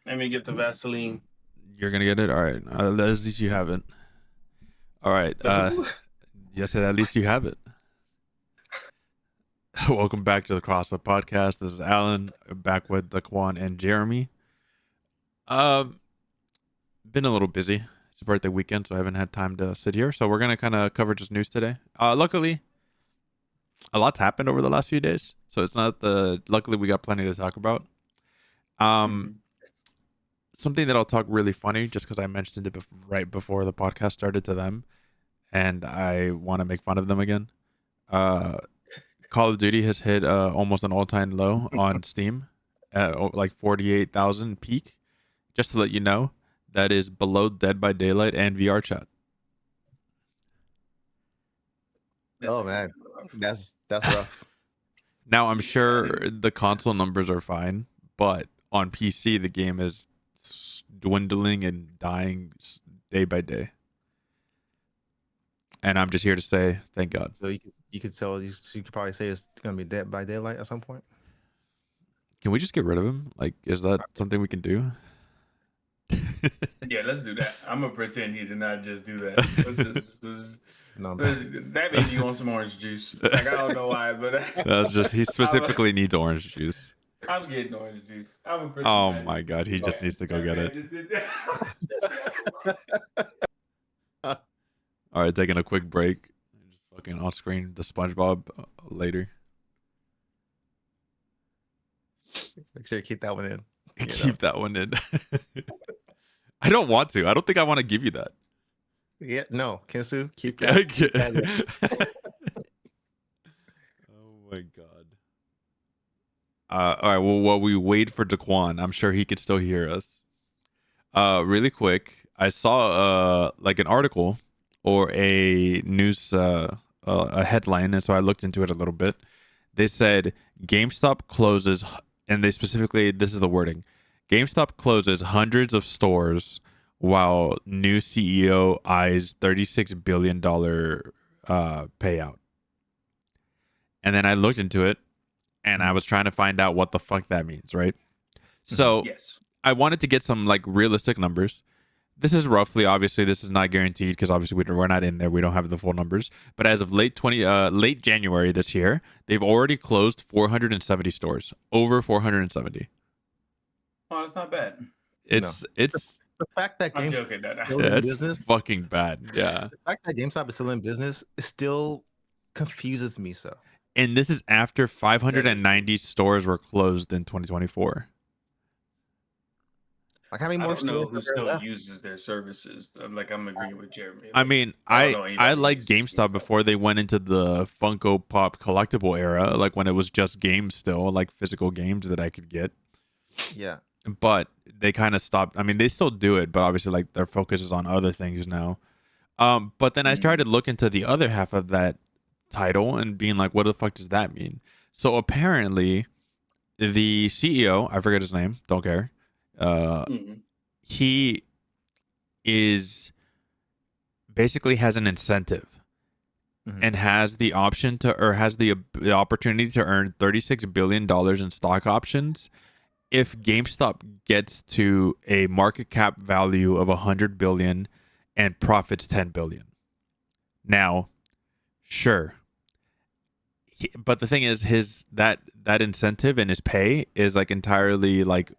Let me get the Vaseline. You're gonna get it. All right. At least you have it. All right. The who? Yes, at least you have it. Welcome back to the Cross Up Podcast. This is Alan, back with Daquan and Jeremy. Um, been a little busy. It's a birthday weekend, so I haven't had time to sit here. So we're gonna kind of cover just news today. Luckily, a lot's happened over the last few days, so it's not the. Luckily, we got plenty to talk about. Something that I'll talk really funny, just because I mentioned it right before the podcast started to them, and I want to make fun of them again. Call of Duty has hit almost an all-time low on Steam, at like 48,000 peak. Just to let you know, that is below Dead by Daylight and VR Chat. Oh man, that's rough. Now I'm sure the console numbers are fine, but on PC the game is dwindling and dying day by day. And I'm just here to say thank God. So you could probably say it's gonna be Dead by Daylight at some point. Can we just get rid of him? Like, is that something we can do? Yeah, let's do that. I'm gonna pretend he did not just do that. That made you want some orange juice. Like, I don't know why, but that's just he specifically needs orange juice. I'm getting orange juice. Oh my God, he just needs to go get it. All right, taking a quick break. Just fucking off screen the SpongeBob later. Make sure you keep that one in. Keep that one in. I don't want to. I don't think I want to give you that. Yeah, no, Kensu, keep that. Oh my God. All right. Well, while we wait for Daquan, I'm sure he could still hear us. Really quick, I saw like an article or a news a headline, and so I looked into it a little bit. They said GameStop closes, and they specifically, this is the wording: GameStop closes hundreds of stores while new CEO eyes $36 billion payout. And then I looked into it, and I was trying to find out what the fuck that means, right? So yes. I wanted to get some like realistic numbers. This is roughly, obviously, this is not guaranteed because obviously we're not in there. We don't have the full numbers. But as of late January this year, they've already closed 470 stores, over 470. Oh, that's not bad. It's the fact that GameStop still in business, fucking bad. Yeah. The fact that GameStop is still in business still confuses me. So, and this is after 590 stores were closed in 2024. Like, how many more stores? I don't know who still uses their services. I'm agreeing with Jeremy. I mean, I like GameStop before they went into the Funko Pop collectible era, like when it was just games still, like physical games that I could get. Yeah. But they kind of stopped. I mean, they still do it, but obviously like their focus is on other things now. But then I started to look into the other half of that title and being like, what the fuck does that mean? So apparently the CEO, I forget his name, don't care. He is basically has an incentive and has the option to, or has the opportunity to earn $36 billion in stock options if GameStop gets to a market cap value of 100 billion and profits 10 billion. Now, sure. But the thing is, that incentive and his pay is like entirely like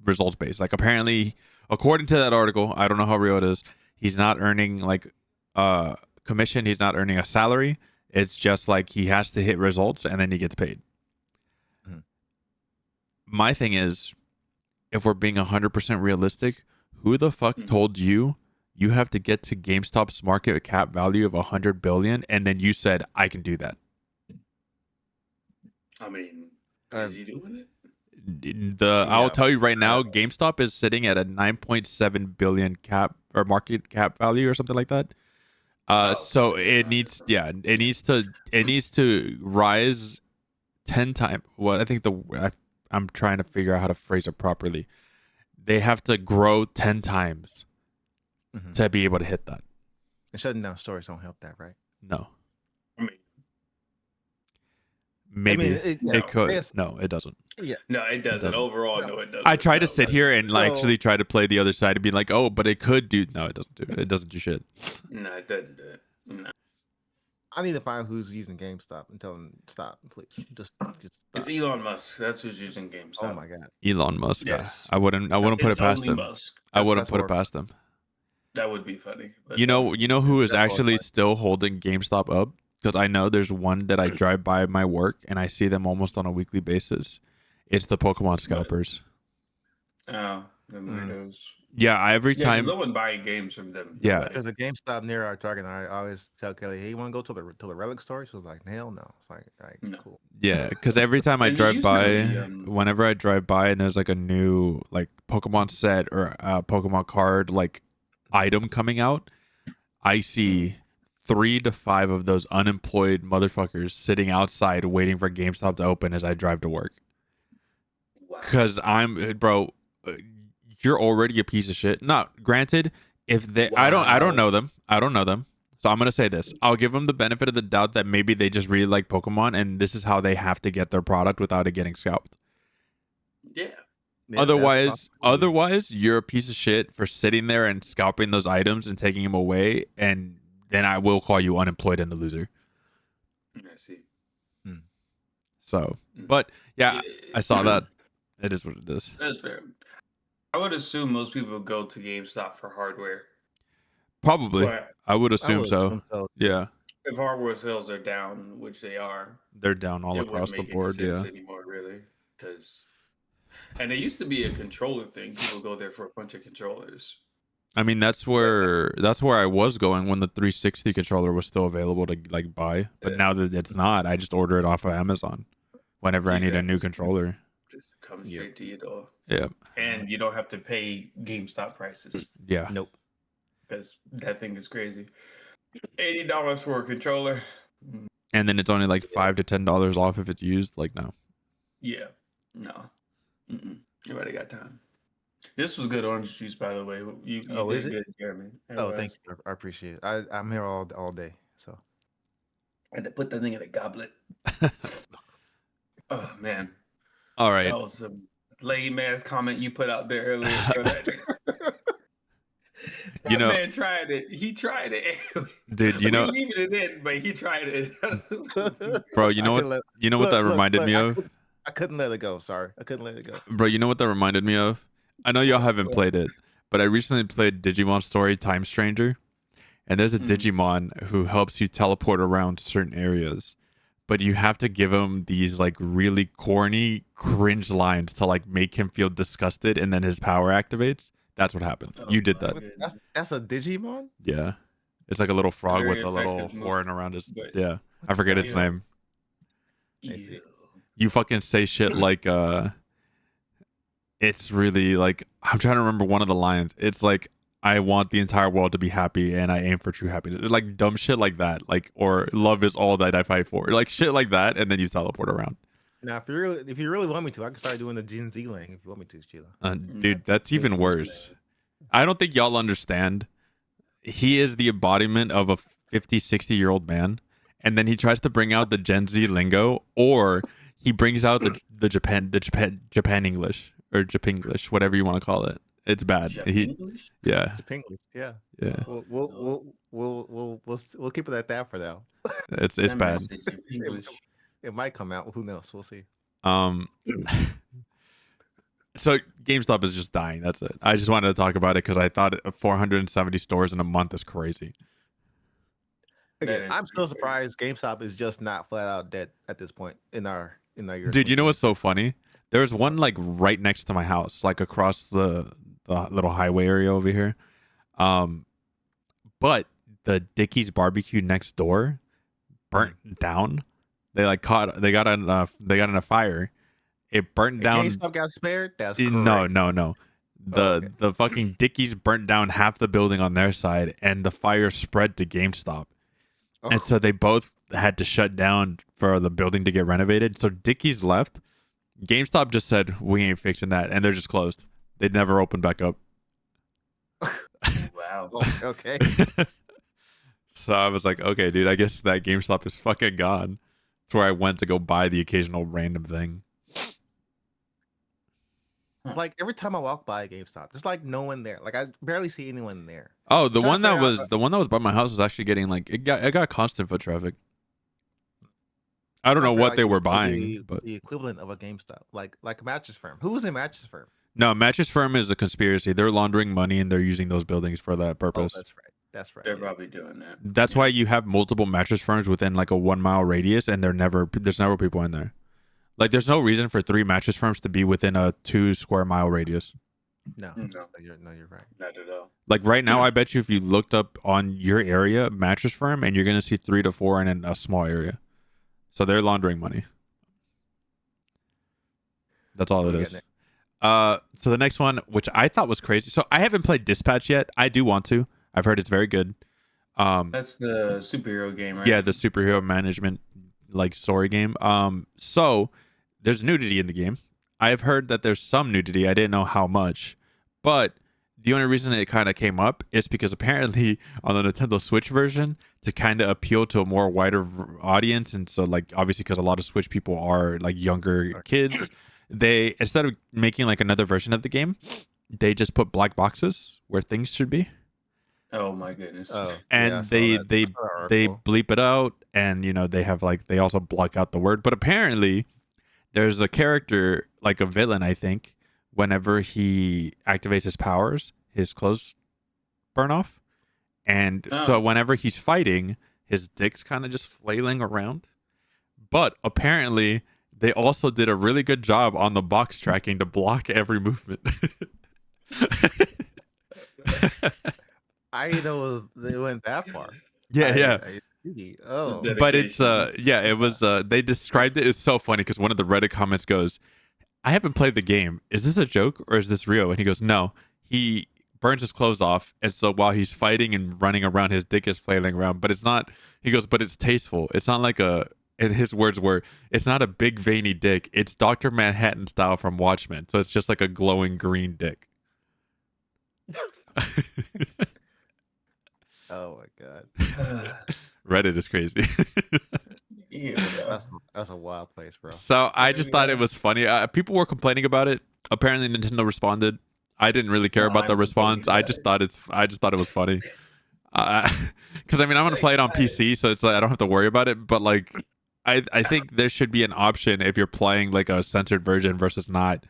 results based. Like, apparently, according to that article, I don't know how real it is, he's not earning like commission, he's not earning a salary. It's just like he has to hit results and then he gets paid. My thing is, if we're being 100% realistic, who the fuck told you have to get to GameStop's market cap value of 100 billion and then you said I can do that? I mean, is he doing it? I'll tell you right now, GameStop is sitting at a 9.7 billion cap or market cap value or something like that. So it needs to rise 10 times. Well, I think I'm trying to figure out how to phrase it properly. They have to grow 10 times to be able to hit that. And shutting down stores don't help that, right? No. Maybe it, you it know, could. it's- No, it doesn't. No, it doesn't. doesn't. Overall, No. no, it doesn't. I tried to No, sit here and like, So- actually try to play the other side and be like, oh, but it could do. No, it doesn't do. It doesn't do shit. No, it doesn't do it. No. I need to find who's using GameStop and tell them stop, please. Just It's stop. Elon Musk. That's who's using GameStop. Oh my god. Elon Musk. Yes. I wouldn't put it It's past only him. Musk. I wouldn't That's put it horrible. past him. That would be funny. But You know who is That's actually horrifying. still holding GameStop up? Because I know there's one that I drive by my work and I see them almost on a weekly basis. It's the Pokemon scalpers. Oh, the weirdos. Yeah, every Yeah, time. no one buying games from them. Yeah. Nobody. There's a GameStop near our Target. And I always tell Kelly, "Hey, you want to go to the relic store?" She was like, "Hell no." It's like, all right, No. cool. Yeah, because every time I And there drive used to by, be, whenever I drive by and there's like a new like Pokemon set or Pokemon card like item coming out, I see 3 to 5 of those unemployed motherfuckers sitting outside waiting for GameStop to open as I drive to work. Wow. Because bro, you're already a piece of shit. Not granted, if they, I don't know them. I don't know them. So I'm gonna say this. I'll give them the benefit of the doubt that maybe they just really like Pokemon and this is how they have to get their product without it getting scalped. Yeah. Yeah, that's otherwise, possible. otherwise, you're a piece of shit for sitting there and scalping those items and taking them away, and then I will call you unemployed and a loser. I see. So, but yeah, I saw that. It is what it is. That's fair. I would assume most people go to GameStop for hardware. Probably, But I would I assume would so. assume so. Yeah, if hardware sales are down, which they are, they're down all it across wouldn't the make any board. sense Yeah. anymore, really. And it used to be a controller thing. People go there for a bunch of controllers. I mean, that's where I was going when the 360 controller was still available to like buy. But Yeah. now that it's not, I just order it off of Amazon whenever I need a new Exactly. controller. Just comes Yeah. straight to you, though. Yeah, And you don't have to pay GameStop prices yeah. Nope. because that thing is crazy. $80 for a controller. And then it's only like $5 to $10 off if it's used. Like no. Yeah. No. You already got time. This was good orange juice, by the way. You Oh, did is it? good, Jeremy. It Oh, was. thank you. I appreciate it. I'm here all day. So I had to put that thing in a goblet. Oh, man. All right. That was some lame ass comment you put out there earlier. Bro. That know- man tried it. He tried it. Dude, you know, leaving it in, but he tried it. bro, you know what? You know what that reminded me of? I couldn't let it go. Sorry, I couldn't let it go. Bro, you know what that reminded me of? I know y'all haven't played it, but I recently played Digimon Story Time Stranger, and there's a Digimon who helps you teleport around certain areas, but you have to give him these like really corny, cringe lines to like make him feel disgusted, and then his power activates. That's what happened. You did that. That's a Digimon. Yeah. It's like a little frog Very with a little effective move, horn around his. but- Yeah. I forget its Yeah. name. Ew. You fucking say shit like it's really like I'm trying to remember one of the lines. It's like I want the entire world to be happy and I aim for true happiness. Like dumb shit like that. Like or love is all that I fight for. Like shit like that, and then you teleport around. Now, if you really want me to, I can start doing the Gen Z lang if you want me to, Sheila. Dude, that's even worse. I don't think y'all understand. He is the embodiment of a 50, 60-year-old man, and then he tries to bring out the Gen Z lingo, or he brings out the Japan English or Japanglish, whatever you want to call it. It's bad. Japanglish? Yeah, Japanglish, yeah. yeah. We'll keep it at that for now. It's That man bad. said Japanglish. It might come out. Who knows? We'll see. So GameStop is just dying. That's it. I just wanted to talk about it because I thought 470 stores in a month is crazy. Again, is I'm still pretty surprised GameStop is just not flat out dead at this point in our year. Dude, you know what's so funny? There's one like right next to my house, like across the little highway area over here. But the Dickie's barbecue next door burnt down. They got in a fire. It burnt down. GameStop got spared. That's No. correct. The fucking Dickies burnt down half the building on their side, and the fire spread to GameStop. Oh. And so they both had to shut down for the building to get renovated. So Dickies left. GameStop just said, we ain't fixing that. And they're just closed. They'd never opened back up. Wow. Oh, okay. So I was like, okay, dude, I guess that GameStop is fucking gone. That's where I went to go buy the occasional random thing. It's like every time I walk by a GameStop, there's like no one there. Like I barely see anyone there. Oh, the Trying to one that figure out, was by my house was actually getting like it got constant foot traffic. I don't know trying to what figure they out, were like, buying, but the equivalent of a GameStop, like a Mattress Firm. Who was a Mattress Firm? no, Mattress Firm is a conspiracy. They're laundering money and they're using those buildings for that Oh, purpose. that's right. That's right. They're yeah. probably doing that. That's why you have multiple mattress firms within like a 1 mile radius, and there's never people in there. Like, there's no reason for 3 mattress firms to be within a 2 square mile radius. No, No. you're right. Not at all. Like right now, I bet you if you looked up on your area mattress firm, and you're gonna see 3 to 4 in a small area. So they're laundering money. That's all it We're is. getting So the next one, which I thought was crazy. So I haven't played Dispatch yet. I do want to. I've heard it's very good. That's the superhero game, right? Yeah, the superhero management like story game. So there's nudity in the game. I've heard that there's some nudity. I didn't know how much, but the only reason it kind of came up is because apparently on the Nintendo Switch version, to kind of appeal to a more wider audience, and so like obviously because a lot of Switch people are like younger kids, they instead of making like another version of the game, they just put black boxes where things should be. Oh my goodness. Oh, And yeah, I saw they that. they I saw that they article. bleep it out, and you know they have like they also block out the word. But apparently, there's a character like a villain. I think whenever he activates his powers, his clothes burn off, and so Oh. whenever he's fighting, his dick's kind of just flailing around. But apparently, they also did a really good job on the box tracking to block every movement. I didn't know they went that far. yeah. Oh, But it's Dedication. yeah, it was they described it. It's so funny because one of the Reddit comments goes, I haven't played the game. Is this a joke or is this real? And he goes, no. He burns his clothes off, and so while he's fighting and running around, his dick is flailing around. But it's not. He goes, but it's tasteful. It's not like a. And his words were, it's not a big veiny dick. It's Dr. Manhattan style from Watchmen. So it's just like a glowing green dick. oh my god, Reddit is crazy. Yeah, that's a wild place, bro. So I just thought it was funny. People were complaining about it. Apparently, Nintendo responded. I didn't really care No, about I the haven't response. played I it. just thought it was funny. Because I mean, I'm gonna play it on PC, so it's like I don't have to worry about it. But like, I think there should be an option if you're playing like a censored version versus not.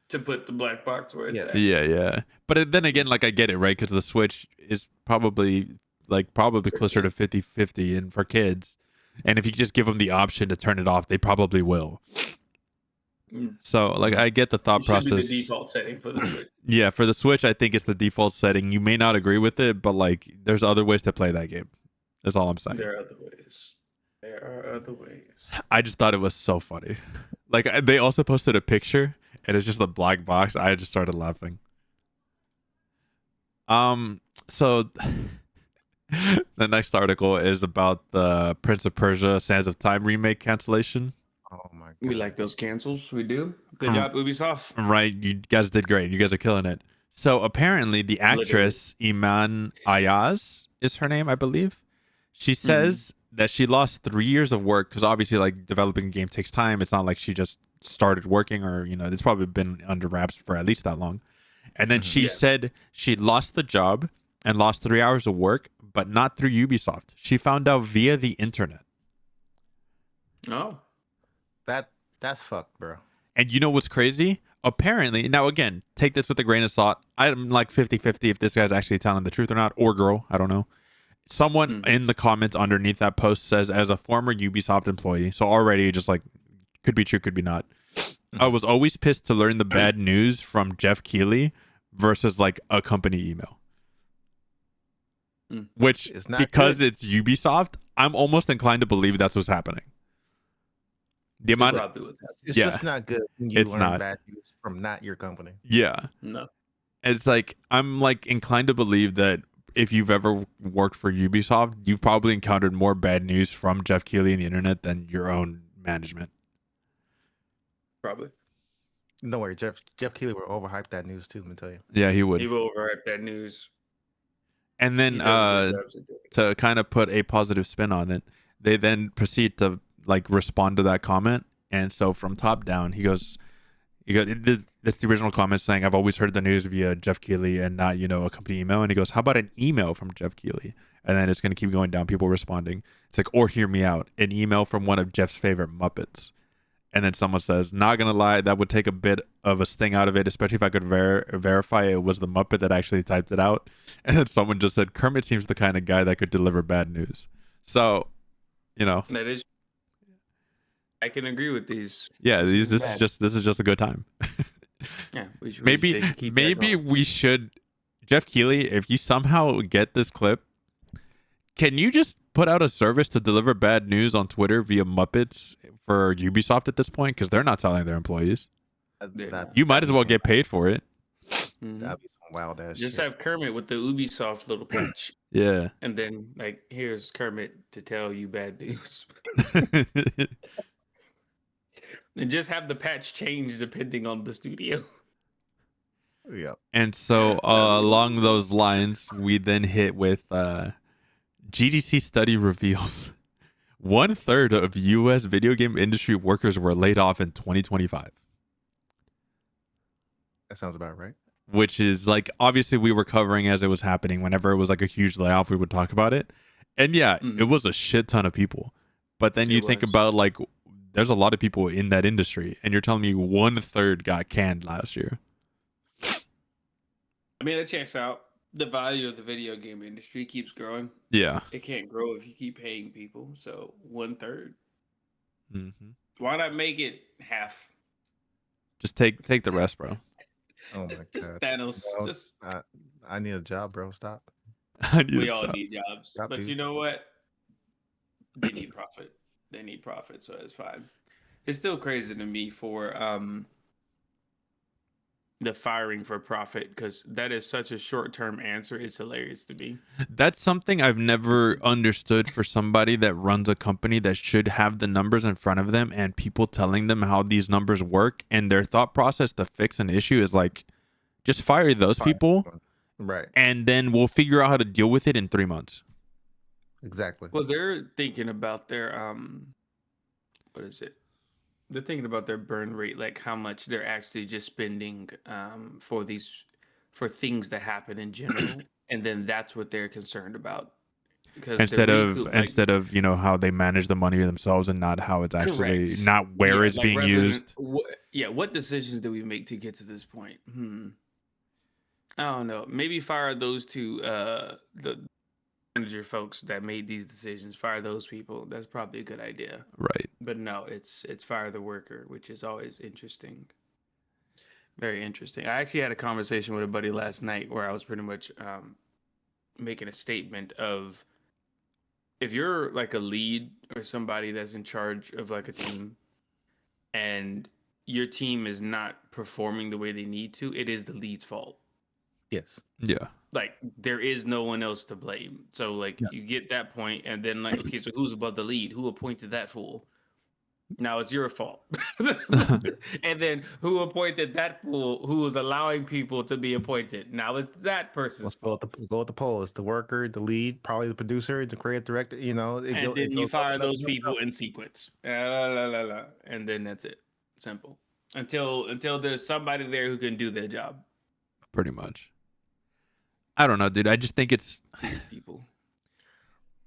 to put the black box where it's Yeah. at. Yeah. But then again, like I get it, right? Because the Switch is probably closer to 50-50 and for kids. And if you just give them the option to turn it off, they probably will. Mm. So like I get the thought It should process. be the default setting for the Switch. Yeah, for the Switch, I think it's the default setting. You may not agree with it, but like there's other ways to play that game. That's all I'm saying. There are other ways. There are other ways. I just thought it was so funny. Like they also posted a picture and it's just a black box. I just started laughing. So the next article is about the Prince of Persia Sands of Time remake cancellation. Oh my god, We like those cancels. We do. Good Mm. job, Ubisoft. Right, you guys did great. You guys are killing it. So apparently, the actress Iman Ayaz is her name, I believe. She says that she lost 3 years of work because obviously, like developing a game takes time. It's not like she just started working, or you know, it's probably been under wraps for at least that long. And then she Yeah. said she lost the job and lost 3 hours of work, but not through Ubisoft. She found out via the internet. Oh. that's fucked, bro. And you know what's crazy? Apparently, now again, take this with a grain of salt. I'm like 50-50 if this guy's actually telling the truth or not, or girl, I don't know. Someone in the comments underneath that post says, as a former Ubisoft employee, so already just like, could be true, could be not. I was always pissed to learn the bad news from Jeff Keighley versus like a company email. Which, It's not because good. it's Ubisoft, I'm almost inclined to believe that's what's happening. The amount of, Probably what's happening. It's Yeah. just not good when you It's learn not. bad news from not your company. yeah. No. It's like I'm like inclined to believe that if you've ever worked for Ubisoft, you've probably encountered more bad news from Jeff Keighley and the internet than your own management. Probably. No worry, Jeff Keighley will overhype that news too. Let me tell you. Yeah, he would. He will overhype that news. And then He does a good job of doing it. to kind of put a positive spin on it, they then proceed to like respond to that comment. And so from top down, he goes, that's the original comment saying, I've always heard the news via Jeff Keighley and not, a company email. And he goes, how about an email from Jeff Keighley? And then it's going to keep going down, people responding. It's like, or hear me out, an email from one of Jeff's favorite Muppets. And then someone says, not going to lie, that would take a bit of a sting out of it, especially if I could verify it was the Muppet that actually typed it out. And then someone just said, Kermit seems the kind of guy that could deliver bad news. So, That is. I can agree with these. Yeah, this is just a good time. Yeah, maybe we should, Jeff Keighley, if you somehow get this clip, can you just put out a service to deliver bad news on Twitter via Muppets for Ubisoft at this point? Because they're not telling their employees. You might as well get paid for it. That'd be some wild ass Just shit. have Kermit with the Ubisoft little patch. Yeah. And then, like, here's Kermit to tell you bad news. And just have the patch change depending on the studio. Yeah. And so along those lines, we then hit with GDC study reveals 1/3 of U.S. video game industry workers were laid off in 2025. That sounds about right. Which is like, obviously we were covering as it was happening. Whenever it was like a huge layoff, we would talk about it. And yeah, it was a shit ton of people. But then you think about like, there's a lot of people in that industry, and you're telling me 1/3 got canned last year. I mean, it checks out. The value of the video game industry keeps growing. Yeah. It can't grow if you keep paying people. So 1/3. Mm-hmm. Why not make it half? Just take the rest, bro. Oh my Just god. Thanos. No, Just I need a job, bro. Stop. we all need jobs. Stop, But dude. you know what? They need profit. They need profit, so it's fine. It's still crazy to me for the firing for profit, because that is such a short-term answer. It's hilarious to me. That's something I've never understood for somebody that runs a company that should have the numbers in front of them and people telling them how these numbers work, and their thought process to fix an issue is like, just fire those people, Right. and then we'll figure out how to deal with it in 3 months. Exactly. Well, they're thinking about their what is it? They're thinking about their burn rate, like how much they're actually just spending for things that happen in general, and then that's what they're concerned about. Because instead of how they manage the money themselves and not how it's actually correct. not where it's like, being used. What decisions do we make to get to this point? I don't know. Maybe fire those two the manager folks that made these decisions. Fire those people. That's probably a good idea. Right. But no, it's fire the worker, which is always interesting. Very interesting. I actually had a conversation with a buddy last night where I was pretty much making a statement of, if you're like a lead or somebody that's in charge of like a team and your team is not performing the way they need to, it is the lead's fault. Yes. Yeah. Like, there is no one else to blame. So like you get that point, and then like, okay, so who's above the lead? Who appointed that fool? Now it's your fault. And then who appointed that fool who was allowing people to be appointed? Now it's that person's fault. Go with the poll. It's the worker, the lead, probably the producer, the creative director. And then you fire those people in sequence. And then that's it. Simple. Until there's somebody there who can do their job. Pretty much. I don't know, dude. I just think it's people.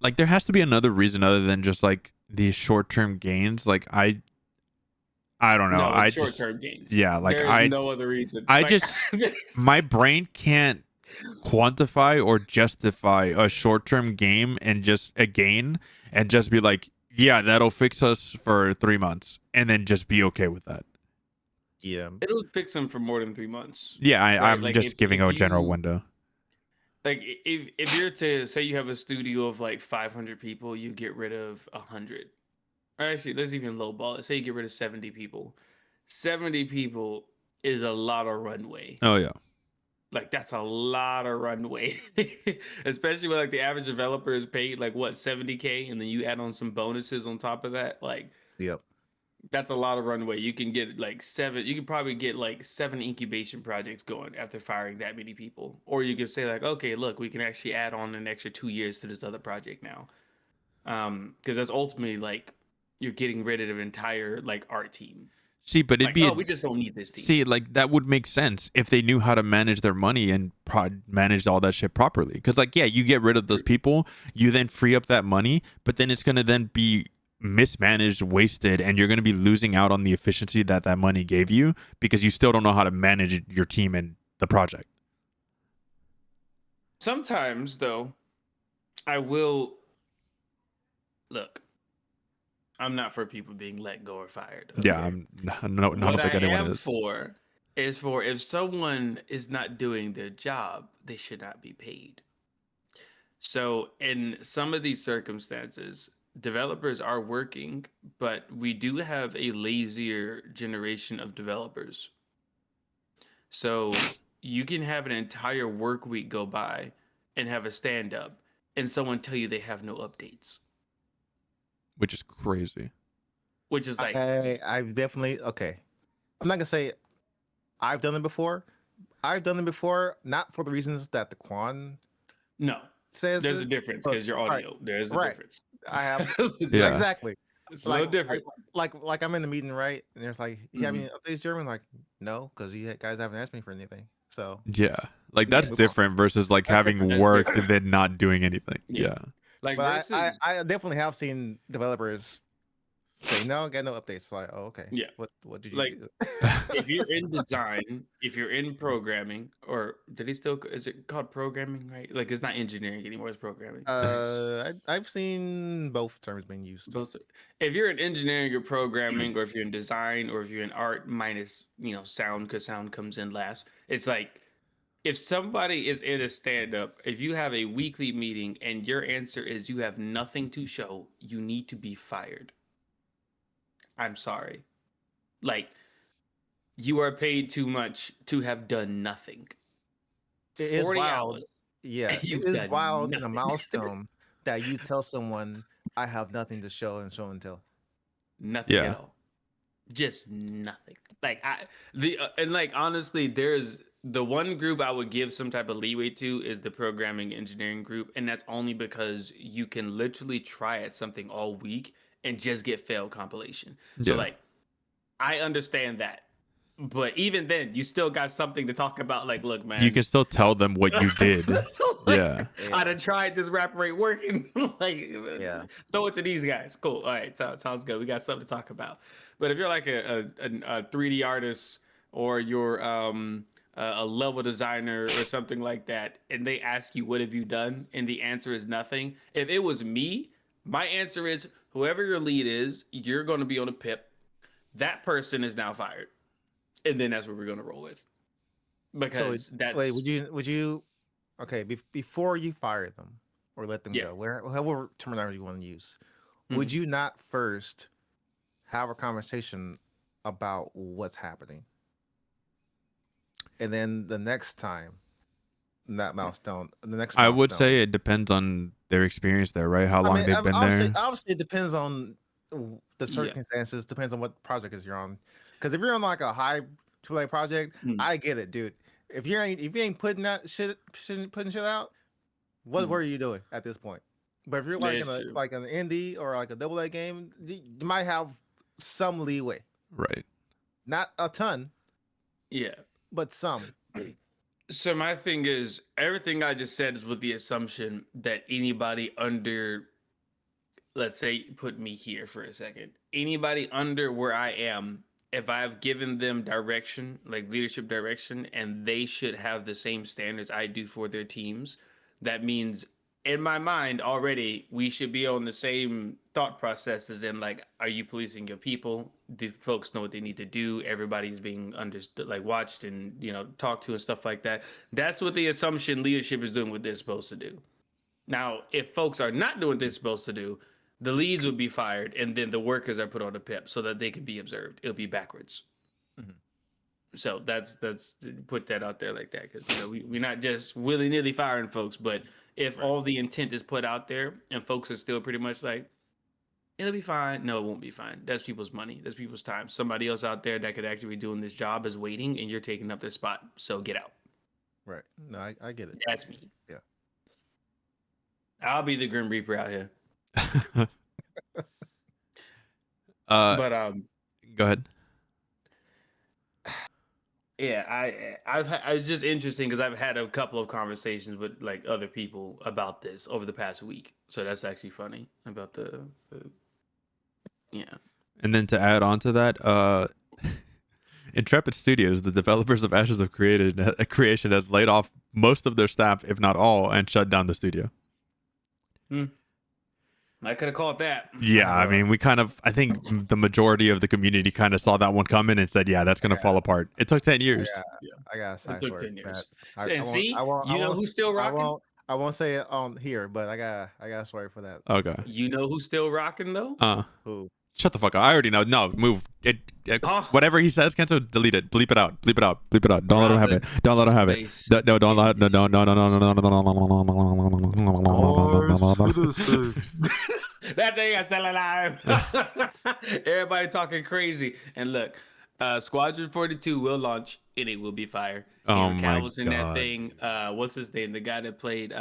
Like, there has to be another reason other than just like these short-term gains. Like, I don't know. No, short-term gains. Yeah, like there's no other reason. My brain can't quantify or justify a short-term game and just a gain and just be like, yeah, that'll fix us for 3 months, and then just be okay with that. Yeah, it'll fix them for more than 3 months. Yeah, I'm like, just giving a general window. Like, if you're to say you have a studio of like 500 people, you get rid of 100. Or actually, let's even lowball it. Say you get rid of 70 people. 70 people is a lot of runway. Oh yeah. Like, that's a lot of runway. Especially when like the average developer is paid like what, 70K, and then you add on some bonuses on top of that. Like, yep. That's a lot of runway. You can get like 7. You can probably get like 7 incubation projects going after firing that many people. Or you could say like, okay, look, we can actually add on an extra 2 years to this other project now. Because that's ultimately like you're getting rid of an entire like art team. See, but it'd Like, be oh, we just don't need this team. see, like that would make sense if they knew how to manage their money and manage all that shit properly. Because, like, yeah, you get rid of those people, you then free up that money, but then it's gonna then be mismanaged, wasted, and you're gonna be losing out on the efficiency that money gave you because you still don't know how to manage your team and the project. Sometimes, though, I will look. I'm not for people being let go or fired. Okay? Yeah, I don't think anyone is. For if someone is not doing their job, they should not be paid. So in some of these circumstances, developers are working, but we do have a lazier generation of developers. So you can have an entire work week go by and have a stand up and someone tell you they have no updates. Which is crazy. Which is like I've definitely I'm not gonna say I've done it before. I've done it before, not for the reasons that the Quan says. There's a difference because your audio. Right, there's a difference. I have yeah. Exactly. It's a little different. Like I'm in the meeting, right? And there's like, you have any updates, German? Like, no, because you guys haven't asked me for anything. So yeah, like that's different versus like having work and then not doing anything. Yeah. Like, but I definitely have seen developers say no, get no updates. Like, oh, okay. Yeah. What did you like? do? If you're in design, if you're in programming, or is it called programming? Right? Like, it's not engineering anymore; it's programming. I've seen both terms being used. If you're in engineering or programming, or if you're in design, or if you're in art, minus sound, because sound comes in last. It's like, if somebody is in a stand-up, if you have a weekly meeting and your answer is you have nothing to show, you need to be fired. I'm sorry. Like, you are paid too much to have done nothing. It is wild. Yeah, it is wild in a milestone that you tell someone, I have nothing to show and show and tell. Nothing at all. Just nothing. Like, and like, honestly, there's the one group I would give some type of leeway to is the programming engineering group. And that's only because you can literally try at something all week and just get failed compilation. So like, I understand that. But even then, you still got something to talk about. Like, look, man, you can still tell them what you did. I done tried this rapper ain't working. Like, throw it to these guys. Cool. All right, sounds good. We got something to talk about. But if you're like a 3D artist, or you're a level designer or something like that, and they ask you, what have you done? And the answer is nothing. If it was me, my answer is, whoever your lead is, you're going to be on a PIP. That person is now fired. And then that's what we're going to roll with. Because wait, would you before you fire them or let them go, however terminology you want to use, would you not first have a conversation about what's happening? And then the next time, I would say it depends on their experience there, right? How long they've been there. Obviously, it depends on the circumstances, depends on what project you're on. Because if you're on like a high AAA project, I get it, dude. If you ain't putting that putting shit out, what were you doing at this point? But if you're like like an indie or like a AA game, you might have some leeway. Right. Not a ton. Yeah. But some. So my thing is, everything I just said is with the assumption that anybody under, let's say, put me here for a second. Anybody under where I am, if I've given them direction, like leadership direction, and they should have the same standards I do for their teams, that means in my mind already, we should be on the same thought processes. And like, are you policing your people? Do folks know what they need to do? Everybody's being understood, like watched and, talked to and stuff like that. That's what the assumption leadership is doing what they're supposed to do. Now, if folks are not doing what they're supposed to do, the leads would be fired, and then the workers are put on a PIP so that they can be observed. It'll be backwards. So that's put that out there like that, because we're not just willy-nilly firing folks. But if all the intent is put out there and folks are still pretty much like, it'll be fine. No, it won't be fine. That's people's money. That's people's time. Somebody else out there that could actually be doing this job is waiting, and you're taking up their spot. So get out. Right. No, I get it. That's me. Yeah. I'll be the Grim Reaper out here. But Go ahead. yeah, it's just interesting because I've had a couple of conversations with like other people about this over the past week. So that's actually funny about the yeah. And then to add on to that, Intrepid Studios, the developers of Ashes of Creation, has laid off most of their staff, if not all, and shut down the studio. I could have called that. Yeah, I mean, I think the majority of the community kind of saw that one coming and said, yeah, that's going to fall apart. It took 10 years. I got a side story. And see, you know who's still rocking? I won't say it on here, but I got a story for that. Okay. You know who's still rocking though? Who? Shut the fuck up. I already know. No, move. Whatever he says, Kenzo, delete it. Bleep it out. Bleep it out. Bleep it out. Don't let him have it. Don't let him have it. No, don't let. No. That thing is still alive. Everybody talking crazy. And look, Squadron 42 will launch and it will be fire. Oh my God. was in that thing. What's his name? The guy that played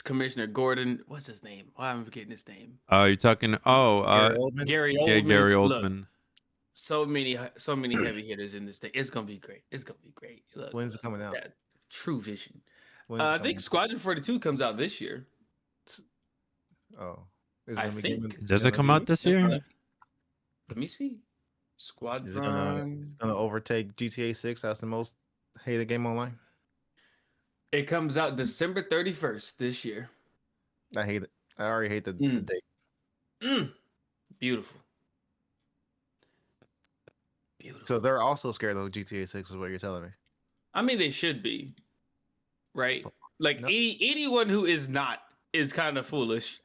Commissioner Gordon. What's his name? Why am I forgetting his name? You're talking. Gary Oldman. Yeah, Gary Oldman. Look, so many heavy hitters in this thing. It's gonna be great. Look, when's it coming out? True vision. I think Squadron 42 comes out this year. Oh, I think. Does it come out this year? Let me see. Squadron. Is it gonna overtake GTA 6 as the most hated game online? It comes out December 31st this year. I hate it. I already hate the date. Beautiful. So they're also scared of GTA 6 is what you're telling me. I mean, they should be. Right? Like, anyone who is not is kind of foolish.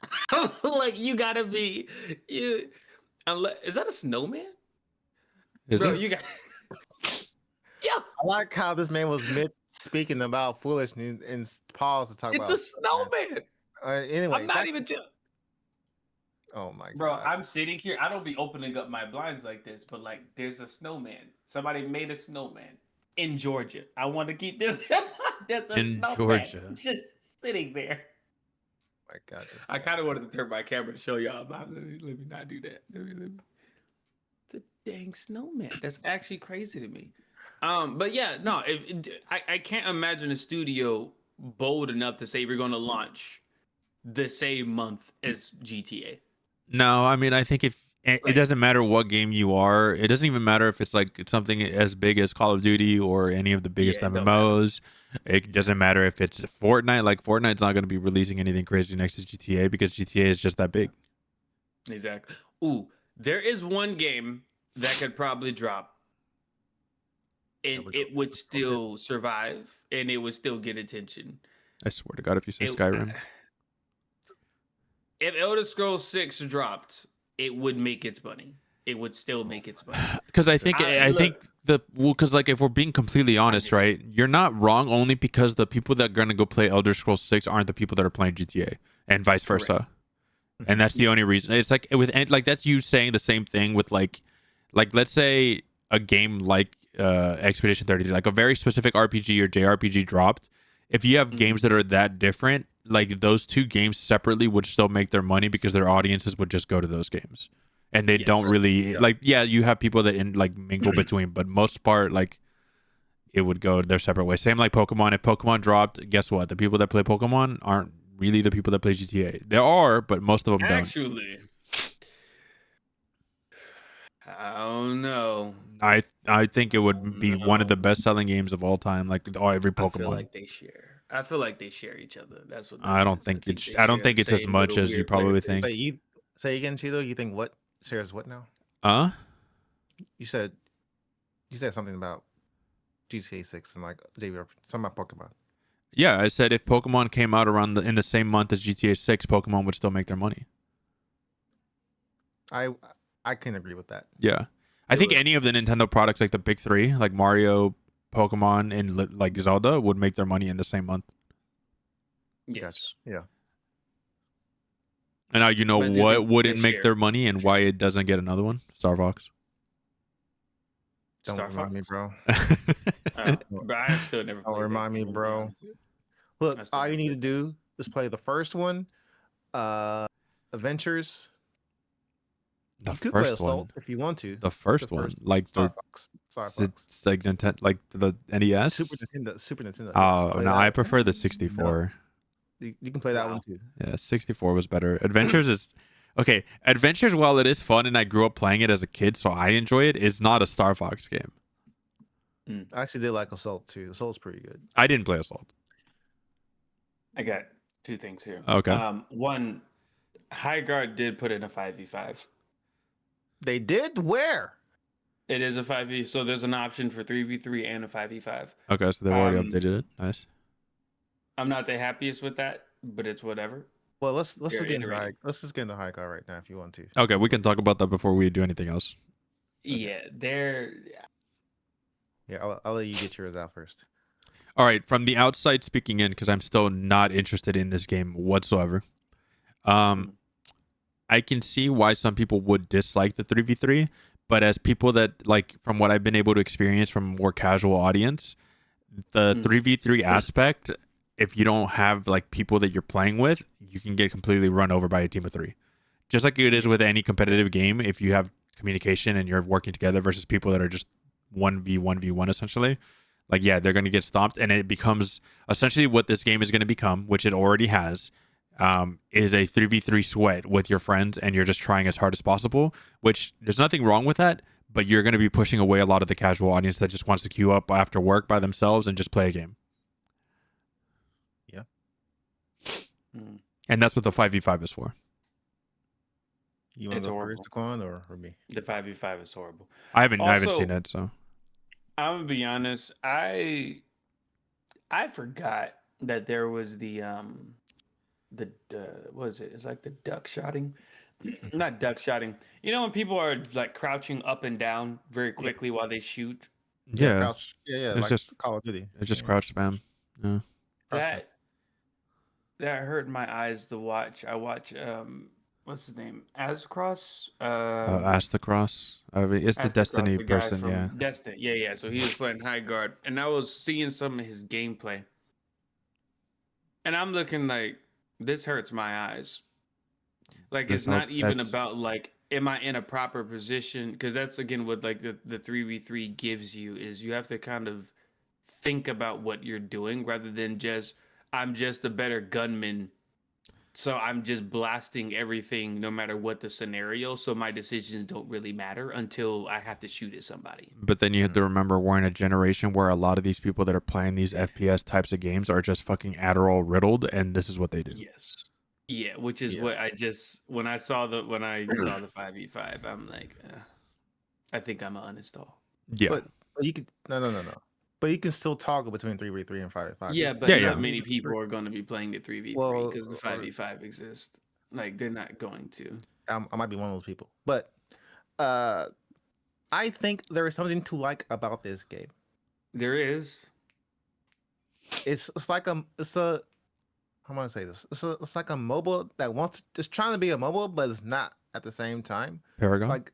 Like, you gotta be... is that a snowman? Is Bro, it? you got... Yeah. I like how this man was speaking about foolishness and pause to talk about. It's a snowman. Anyway, I'm not even. Oh my God, bro! I'm sitting here. I don't be opening up my blinds like this, but like, there's a snowman. Somebody made a snowman in Georgia. I want to keep this. There's a snowman Georgia just sitting there. My God, I kind of wanted to turn my camera to show y'all. But let me not do that. Let me. The dang snowman. That's actually crazy to me. But yeah, no, I can't imagine a studio bold enough to say we're going to launch the same month as GTA. No, I mean, I think it doesn't matter what game you are. It doesn't even matter if it's like something as big as Call of Duty or any of the biggest MMOs. It doesn't matter if it's Fortnite. Like, Fortnite's not going to be releasing anything crazy next to GTA because GTA is just that big. Exactly. Ooh, there is one game that could probably drop. And it would still survive, and it would still get attention. I swear to God, if you say Skyrim. If Elder Scrolls 6 dropped, it would make its money. It would still make its money. Because I think like, if we're being completely honest, right? You're not wrong, only because the people that are gonna go play Elder Scrolls 6 aren't the people that are playing GTA, and vice versa. Correct. And that's the only reason. It's like that's you saying the same thing with like let's say a game like Expedition 33, like a very specific RPG or JRPG dropped. If you have games that are that different, like those two games separately would still make their money because their audiences would just go to those games, and they don't really like. Yeah, you have people that mingle between, but most part like it would go their separate ways. Same like Pokemon. If Pokemon dropped, guess what? The people that play Pokemon aren't really the people that play GTA. There are, but most of them don't. Actually, I don't know. I think it would be one of the best selling games of all time. Like every Pokemon. I feel like they share each other. That's what. I don't think it's as much as you probably think. Say again, Cheeto. You think what shares what now? You said something about GTA 6 and like something about Pokemon. Yeah, I said if Pokemon came out in the same month as GTA 6, Pokemon would still make their money. I can agree with that. Yeah. I think any of the Nintendo products, like the big three, like Mario, Pokemon, and like Zelda, would make their money in the same month. Yes. Gotcha. Yeah. And now you know what wouldn't make their money and why it doesn't get another one? Star Fox. Don't remind me, bro. But I still never. Don't remind me, bro. Look, all you need to do is play the first one, Adventures, The You could play first Assault one. if you want to. The first one, like Star the Fox. Star Fox. it's like Nintendo, like the NES. Super Nintendo. Oh no, I prefer the 64. You can play that one too. Yeah, 64 was better. Adventures is okay. Adventures, while it is fun and I grew up playing it as a kid, so I enjoy it, is not a Star Fox game. I actually did like Assault too. Assault's pretty good. I didn't play Assault. I got 2 things here. Okay. One, HighGuard did put in a 5v5. They did? Where? It is a 5v, so there's an option for 3v3 and a 5v5. Okay, so they've already updated it. Nice. I'm not the happiest with that, but it's whatever. Well, let's just get into HighGuard right now if you want to. Okay, we can talk about that before we do anything else. Yeah, Yeah, I'll let you get yours out first. All right, from the outside speaking in, because I'm still not interested in this game whatsoever. I can see why some people would dislike the 3v3, but as people that, like, from what I've been able to experience from a more casual audience, the 3v3 aspect, if you don't have like people that you're playing with, you can get completely run over by a team of 3. Just like it is with any competitive game, if you have communication and you're working together versus people that are just 1v1 essentially, like, yeah, they're going to get stomped, and it becomes essentially what this game is going to become, which it already has, is a 3v3 sweat with your friends, and you're just trying as hard as possible, which there's nothing wrong with that, but you're going to be pushing away a lot of the casual audience that just wants to queue up after work by themselves and just play a game. Yeah. And that's what the 5v5 is for. You want to go first, Daquan, or me? The 5v5 is horrible. I haven't seen it, so I'm gonna be honest. I forgot that there was the what is it? It's like the duck shotting. Not duck shotting. You know when people are like crouching up and down very quickly while they shoot? Yeah. Crouch. Yeah. It's like just Call of Duty. It's just crouch spam. Yeah. That hurt my eyes to watch. I watch what's his name? Astacross? Astacross. It's the Destiny person, yeah. Destiny. Yeah. So he was playing HighGuard, and I was seeing some of his gameplay. And I'm looking like, this hurts my eyes. Like, it's not even about like, am I in a proper position? Because that's again what like the 3v3 gives you, is you have to kind of think about what you're doing rather than just, I'm just a better gunman, so I'm just blasting everything no matter what the scenario, so my decisions don't really matter until I have to shoot at somebody. But then you have to remember, we're in a generation where a lot of these people that are playing these FPS types of games are just fucking Adderall riddled, and this is what they do. Yes. Yeah, which is what I just, when I saw the 5v5, I'm like, I think I'm gonna uninstall. Yeah. But you could no. But you can still toggle between 3v3 and 5v5. Yeah, but not many people are going to be playing the 3v3 because the 5v5 exists. Like, they're not going to. I might be one of those people. But I think there is something to like about this game. There is. It's like how am I gonna say this? It's like a mobile that it's trying to be a mobile, but it's not at the same time. Paragon? Like,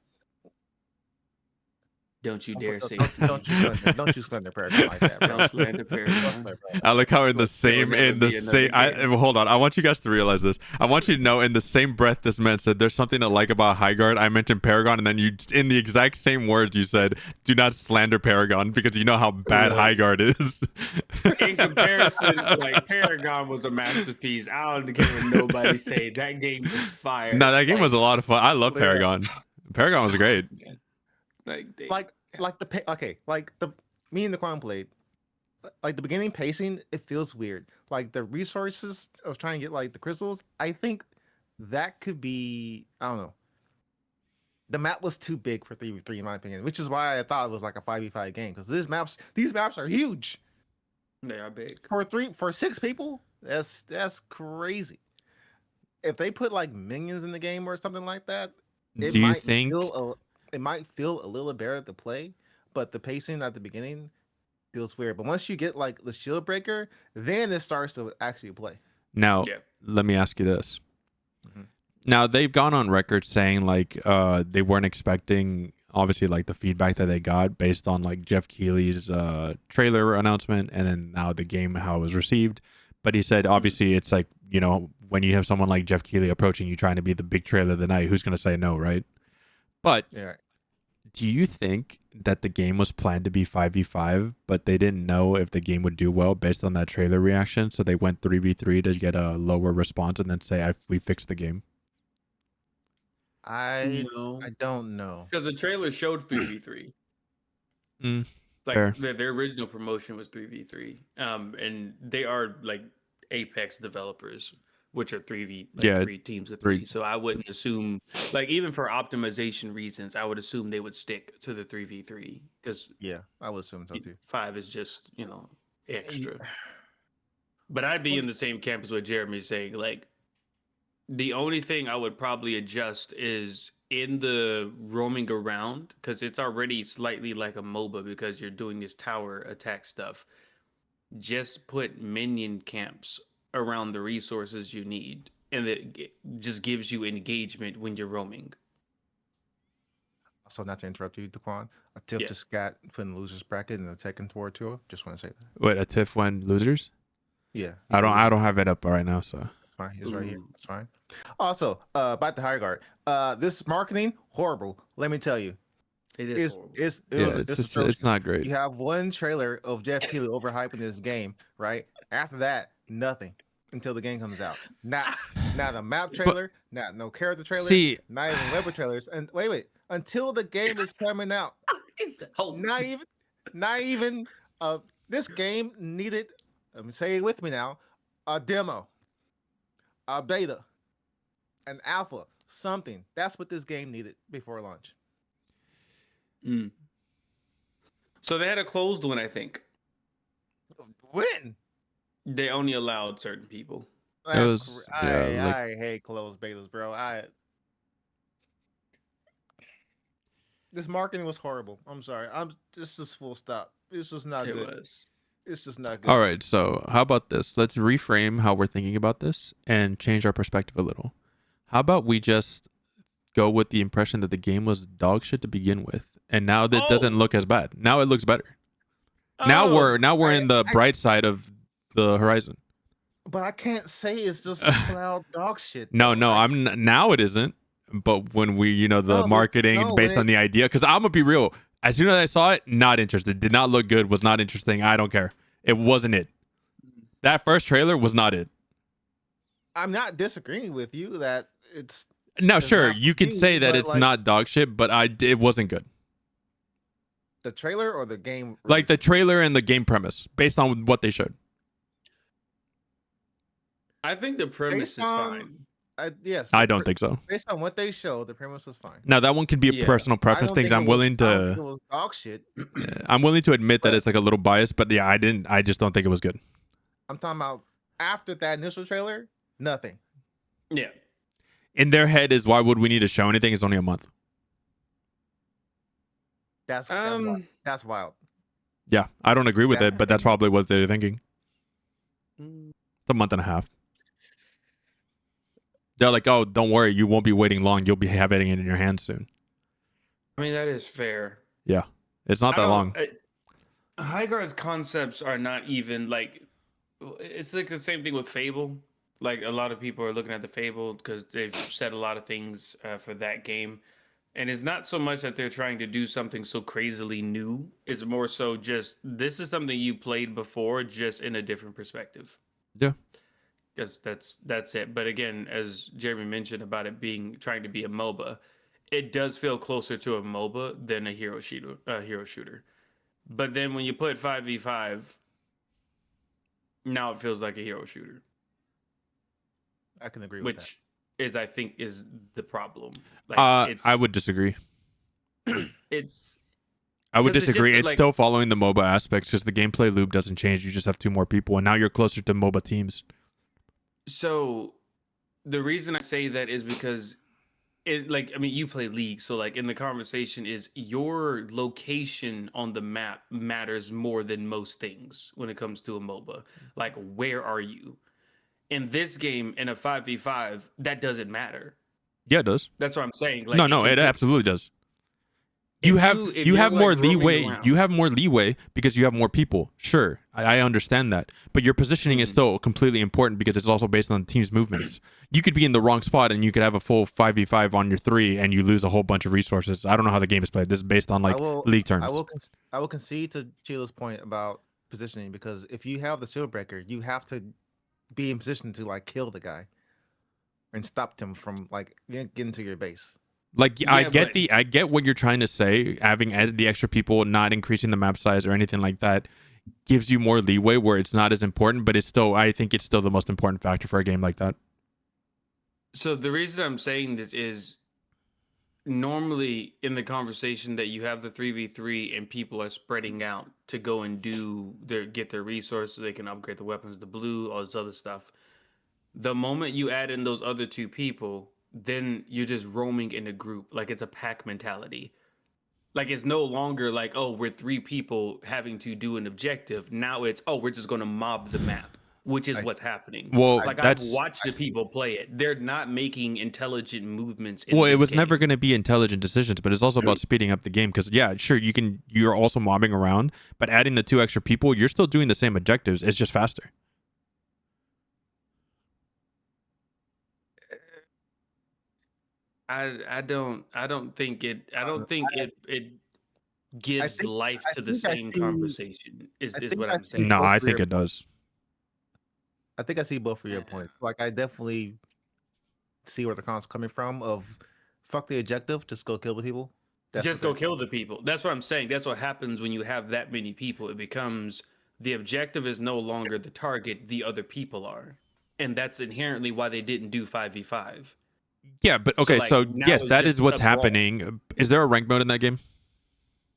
don't you dare say don't you slander Paragon like that, bro. Don't slander Paragon. I like how hold on, I want you guys to realize this. I want you to know, in the same breath this man said there's something to like about HighGuard, I mentioned Paragon, and then you, in the exact same words, you said do not slander Paragon, because you know how bad HighGuard is. In comparison, like, Paragon was a masterpiece. I don't care what nobody say. That game was fire. No, that game was a lot of fun. I love Paragon. Paragon was great. Me and the Quan played. Like, the beginning pacing, it feels weird. Like, the resources of trying to get like the crystals, I think that could be, I don't know. The map was too big for 3v3 in my opinion, which is why I thought it was like a 5v5 game, because these maps are huge. They are big. For 6 people, that's crazy. If they put like minions in the game or something like that, it might feel a little better to play, but the pacing at the beginning feels weird. But once you get like the shield breaker, then it starts to actually play. Now, let me ask you this. Now, they've gone on record saying like they weren't expecting, obviously, like the feedback that they got based on like Jeff Keighley's trailer announcement, and then now the game, how it was received. But he said, obviously, it's like, you know, when you have someone like Jeff Keighley approaching you trying to be the big trailer of the night, who's going to say no, right? But Yeah. do you think that the game was planned to be 5v5, but they didn't know if the game would do well based on that trailer reaction, so they went 3v3 to get a lower response and then say, we fixed the game? I No, don't know. because the trailer showed 3v3. Like Fair. their original promotion was 3v3. And they are like Apex developers, which are 3 teams of 3. So I wouldn't assume, like, even for optimization reasons, I would assume they would stick to the 3v3 because Yeah, I would assume so too. 5 is just, extra. But I'd be in the same camp as what Jeremy's saying. Like, the only thing I would probably adjust is in the roaming around, because it's already slightly like a MOBA because you're doing this tower attack stuff. Just put minion camps around the resources you need, and it just gives you engagement when you're roaming. So, not to interrupt you, Daquan, a tip to Scat putting losers bracket in the Tekken Tour tour. Just want to say that. Wait, a TIFF when losers? Yeah, I don't have it up right now, so it's fine. It's right here. It's fine. Also, about the HighGuard, this marketing horrible. Let me tell you, it is horrible. It's not great. You have one trailer of Jeff Keighley overhyping this game, right? After that, nothing until the game comes out. Not a map trailer, no character trailer, not even Weber trailers. And wait, until the game is coming out, not even. This game needed. Let me say it with me now. A demo, a beta, an alpha, something. That's what this game needed before launch. So they had a closed one, I think. When? They only allowed certain people. I hate closed betas, bro. This marketing was horrible. I'm sorry. This is full stop. It's just not good. It's just not good. All right, so how about this? Let's reframe how we're thinking about this and change our perspective a little. How about we just go with the impression that the game was dog shit to begin with, and now that doesn't look as bad. Now it looks better. Now we're in the bright side of the horizon. But I can't say it's just cloud dog shit. No, now it isn't. But when we, the marketing based on the idea, because I'm gonna be real. As soon as I saw it, not interested. Did not look good. Was not interesting. I don't care. It wasn't it. That first trailer was not it. I'm not disagreeing with you that it's. No, sure. You can say that it's not dog shit, but it wasn't good. The trailer or the game? Like the trailer and the game premise, based on what they showed. I think the premise is fine. Yes. I don't think so. Based on what they show, the premise is fine. Now that one could be a personal preference things. I'm willing to. I don't think it was dog shit. I'm willing to admit that it's like a little biased, but yeah, I just don't think it was good. I'm talking about after that initial trailer, nothing. Yeah. In their head is why would we need to show anything? It's only a month. That's wild. Yeah, I don't agree with it, but that's probably what they're thinking. It's a month and a half. They're like, oh, don't worry, you won't be waiting long. You'll be having it in your hands soon. I mean, that is fair. Yeah, it's not that long. HighGuard's concepts are not even like, it's like the same thing with Fable. Like a lot of people are looking at the Fable because they've said a lot of things for that game. And it's not so much that they're trying to do something so crazily new. It's more so just, this is something you played before, just in a different perspective. Yeah. Because that's it. But again, as Jeremy mentioned about it trying to be a MOBA, it does feel closer to a MOBA than a hero shooter. But then when you put 5v5, now it feels like a hero shooter. I can agree with that. Which I think is the problem. Like, I would disagree. It's still following the MOBA aspects because the gameplay loop doesn't change. You just have 2 more people, and now you're closer to MOBA teams. So the reason I say that is because you play League, so like in the conversation is your location on the map matters more than most things when it comes to a MOBA. Like, where are you? In this game, in a 5v5, that doesn't matter. Yeah, it does. That's what I'm saying. Like, no, it absolutely does. You If have if you you're, have more like, roaming leeway. around- You have more leeway because you have more people. Sure, I understand that, but your positioning is still completely important because it's also based on the team's movements. You could be in the wrong spot and you could have a full 5v5 on your 3 and you lose a whole bunch of resources. I don't know how the game is played. This is based on like league terms. I will concede to Chila's point about positioning, because if you have the shield breaker, you have to be in position to like kill the guy and stop him from like getting to your base. Like Yeah, I get what you're trying to say. Having added the extra people, not increasing the map size or anything like that, gives you more leeway where it's not as important. But it's still, I think it's still the most important factor for a game like that. So the reason I'm saying this is normally in the conversation that you have the 3v3 and people are spreading out to go and get their resources, they can upgrade the weapons, the blue, all this other stuff. The moment you add in those other two people, then you're just roaming in a group. Like it's a pack mentality. Like it's no longer like, oh, we're 3 people having to do an objective. Now it's, oh, we're just going to mob the map, which is what's happening. Well, like I've watched the people play it. They're not making intelligent movements. Well, it was never going to be intelligent decisions, but it's also about speeding up the game. Because yeah, sure, you're also mobbing around, but adding the 2 extra people, you're still doing the same objectives. It's just faster. I don't think it gives life to the same conversation. Is what I'm saying. No, I think it does. I think I see both of your points. Like I definitely see where the con's coming from. Of fuck the objective, just go kill the people. Just go kill the people. That's what I'm saying. That's what happens when you have that many people. It becomes the objective is no longer the target. The other people are, and that's inherently why they didn't do 5v5. Yeah, but okay, so yes, that is what's happening. Is there a rank mode in that game?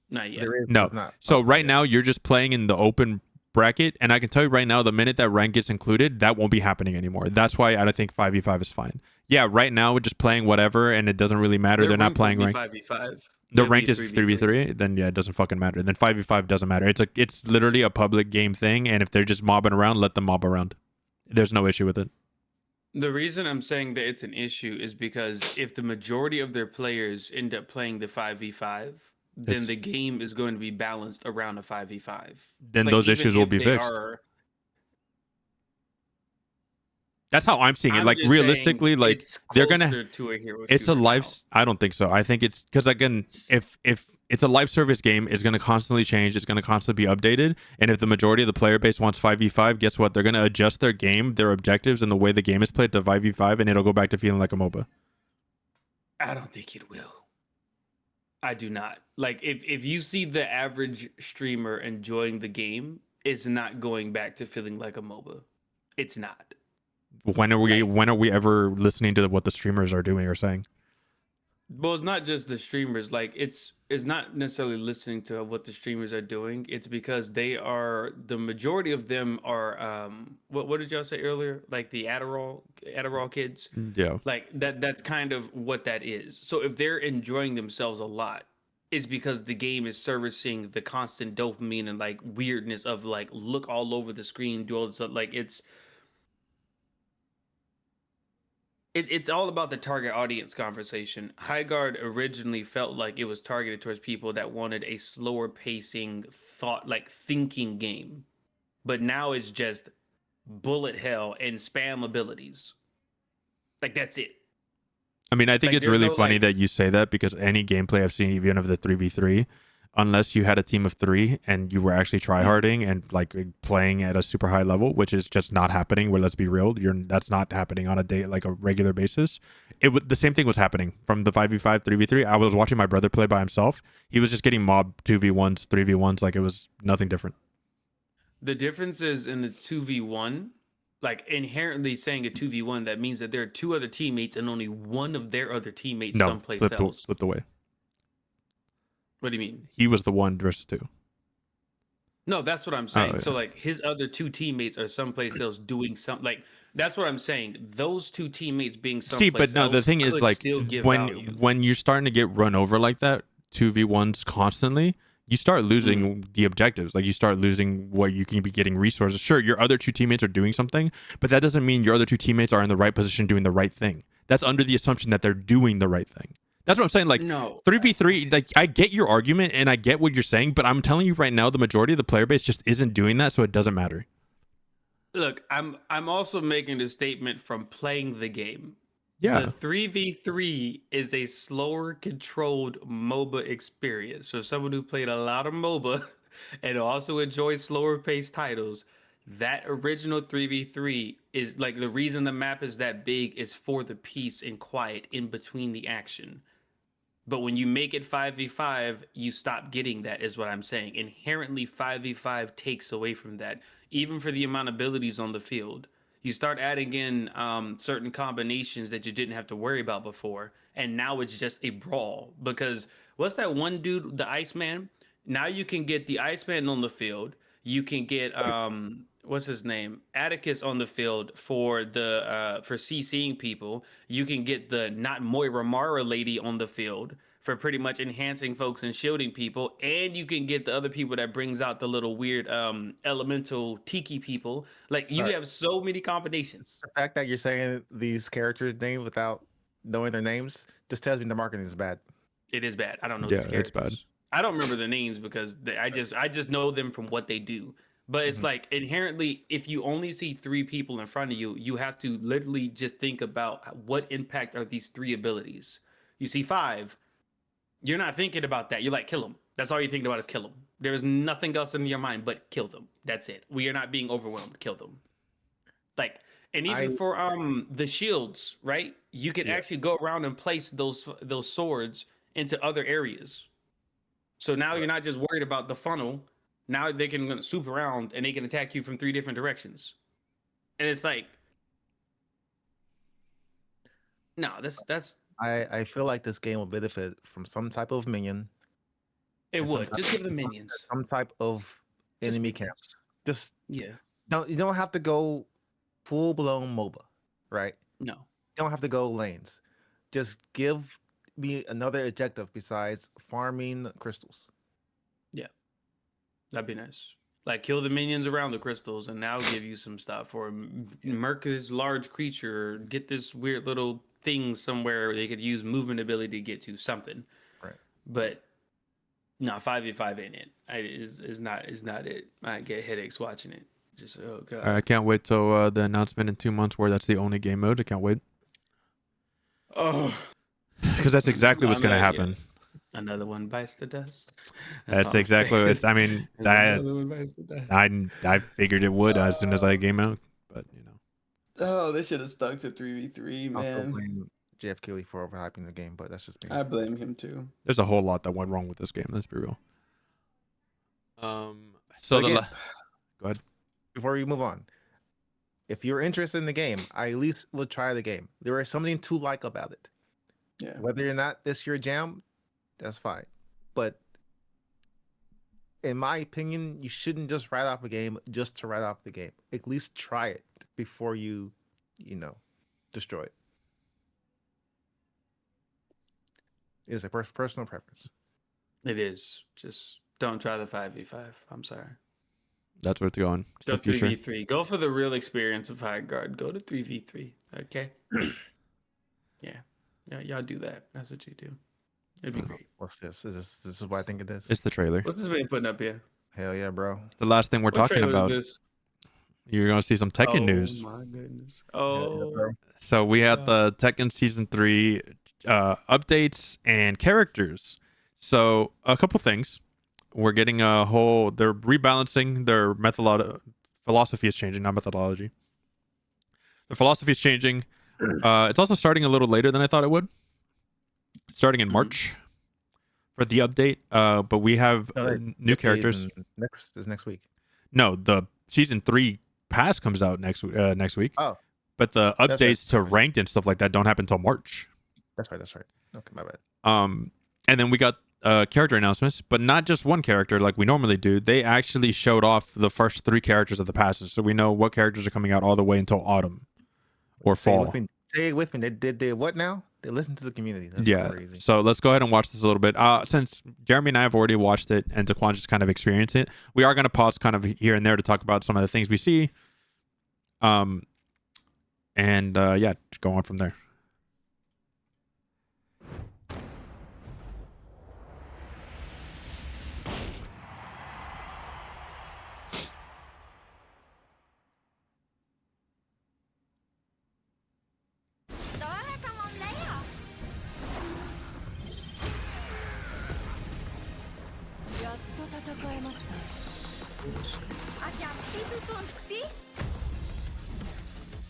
Not yet. No. So right now you're just playing in the open bracket, and I can tell you right now, the minute that rank gets included, that won't be happening anymore. That's why I don't think 5v5 is fine. Yeah, right now we're just playing whatever, and it doesn't really matter. They're not playing rank. 5v5. The ranked is 3v3, then yeah, it doesn't fucking matter. Then 5v5 doesn't matter. It's literally a public game thing, and if they're just mobbing around, let them mob around. There's no issue with it. The reason I'm saying that it's an issue is because if the majority of their players end up playing the 5v5, then the game is going to be balanced around a 5v5. Then those issues will be fixed. That's how I'm seeing it. Like realistically, like they're gonna. It's a life. I don't think so. I think it's because again, if it's a live service game, it's going to constantly change. It's going to constantly be updated. And if the majority of the player base wants 5v5, guess what? They're going to adjust their game, their objectives, and the way the game is played to 5v5, and it'll go back to feeling like a MOBA. I don't think it will. I do not. Like, if you see the average streamer enjoying the game, it's not going back to feeling like a MOBA. It's not. When are we ever listening to what the streamers are doing or saying? Well, it's not just the streamers. Like it's not necessarily listening to what the streamers are doing. It's because the majority of them are what did y'all say earlier? Like the Adderall kids. Yeah. Like that's kind of what that is. So if they're enjoying themselves a lot, it's because the game is servicing the constant dopamine and like weirdness of like look all over the screen, do all this stuff. Like It's all about the target audience conversation. HighGuard originally felt like it was targeted towards people that wanted a slower pacing thinking game. But now it's just bullet hell and spam abilities. Like that's it. I mean, I think it's really funny that you say that because any gameplay I've seen, even of the 3v3, unless you had a team of 3 and you were actually tryharding and like playing at a super high level, which is just not happening. Where let's be real, that's not happening on a regular basis. The same thing was happening from the 5v5, 3v3. I was watching my brother play by himself. He was just getting mobbed 2v1s, 3v1s, like it was nothing different. The difference is in the 2v1, like inherently saying a 2v1, that means that there are 2 other teammates and only one of their other teammates someplace else. Flipped away. What do you mean? He was the 1 versus 2. No, that's what I'm saying. Oh, yeah. So like his other 2 teammates are someplace else doing something. Like that's what I'm saying. Those 2 teammates being someplace else. See, but no, the thing is like when you're starting to get run over like that, 2v1s constantly, you start losing the objectives. Like you start losing what you can be getting resources. Sure, your other 2 teammates are doing something, but that doesn't mean your other 2 teammates are in the right position doing the right thing. That's under the assumption that they're doing the right thing. That's what I'm saying. Like, No. 3v3, like, I get your argument and I get what you're saying, but I'm telling you right now, the majority of the player base just isn't doing that, so it doesn't matter. Look, I'm also making a statement from playing the game. Yeah. The 3v3 is a slower controlled MOBA experience. So someone who played a lot of MOBA and also enjoys slower paced titles, that original 3v3 is like the reason the map is that big is for the peace and quiet in between the action. But when you make it 5v5, you stop getting that, is what I'm saying. Inherently, 5v5 takes away from that, even for the amount of abilities on the field. You start adding in certain combinations that you didn't have to worry about before, and now it's just a brawl. Because what's that one dude, the Iceman? Now you can get the Iceman on the field. You can get what's his name, Atticus on the field for the for CCing people. You can get the not Moira Mara lady on the field for pretty much enhancing folks and shielding people, and you can get the other people that brings out the little weird elemental tiki people. Like you have so many combinations. The fact that you're saying these characters' names without knowing their names just tells me the marketing is bad. It is bad. I don't know Yeah, these characters. it's bad. I don't remember the names because I just know them from what they do. But it's like inherently, if you only see 3 people in front of you, you have to literally just think about what impact are these 3 abilities. You see 5, you're not thinking about that. You're like, kill them. That's all you're thinking about is kill them. There is nothing else in your mind but kill them. That's it. We are not being overwhelmed. Kill them. Like, and even for the shields, right? You can actually go around and place those swords into other areas. So now you're not just worried about the funnel. Now they can swoop around and they can attack you from 3 different directions. And it's like, no, that's. I feel like this game will benefit from some type of minion. It would just give them minions. Some type of enemy camps. Just you don't have to go full blown MOBA, right? No, you don't have to go lanes. Just give me another objective besides farming crystals. Yeah, that'd be nice. Like kill the minions around the crystals, and now give you some stuff, or murk this large creature, or get this weird little thing somewhere where they could use movement ability to get to something. Right. But no, 5v5 ain't it. Is not it. I get headaches watching it. Just oh god. I can't wait till the announcement in 2 months where that's the only game mode. I can't wait. Oh, because that's exactly what's going to happen. Another one bites the dust. That's exactly what I mean. I figured it would as soon as I came out, but you know. Oh, they should have stuck to 3v3, man. I blame Jeff Keighley for overhyping the game, but that's just me. I blame him too. There's a whole lot that went wrong with this game. Let's be real. So again, go ahead. Before we move on, if you're interested in the game, I at least would try the game. There is something to like about it. Yeah. Whether or not this your jam, that's fine. But in my opinion, you shouldn't just write off a game just to write off the game. At least try it before you destroy it. It's a personal preference. It is. Just don't try the 5v5. I'm sorry. That's where it's going. Go 3v3. Go for the real experience of HighGuard. Go to 3v3. Okay? Yeah, y'all do that. That's what you do. It'd be great. What's this? This is what I think it is. It's the trailer. What's this man putting up here? Hell yeah, bro. The last thing we're talking about. You're going to see some Tekken news. Oh my goodness. Oh. So we had the Tekken Season 3 updates and characters. So a couple things. We're getting they're rebalancing their philosophy is changing, not methodology. The philosophy is changing. It's also starting a little later than I thought it would. It's starting in March for the update. But we have new characters. Next week. No, the Season 3 pass comes out next week. Oh. But the updates to ranked and stuff like that don't happen until March. That's right. Okay, my bad. And then we got character announcements, but not just one character like we normally do. They actually showed off the first 3 characters of the passes, so we know what characters are coming out all the way until autumn or fall. Say it with me. They did what now? They listened to the community. That's crazy. So let's go ahead and watch this a little bit. Since Jeremy and I have already watched it and Daquan just kind of experienced it, we are going to pause kind of here and there to talk about some of the things we see. Just go on from there.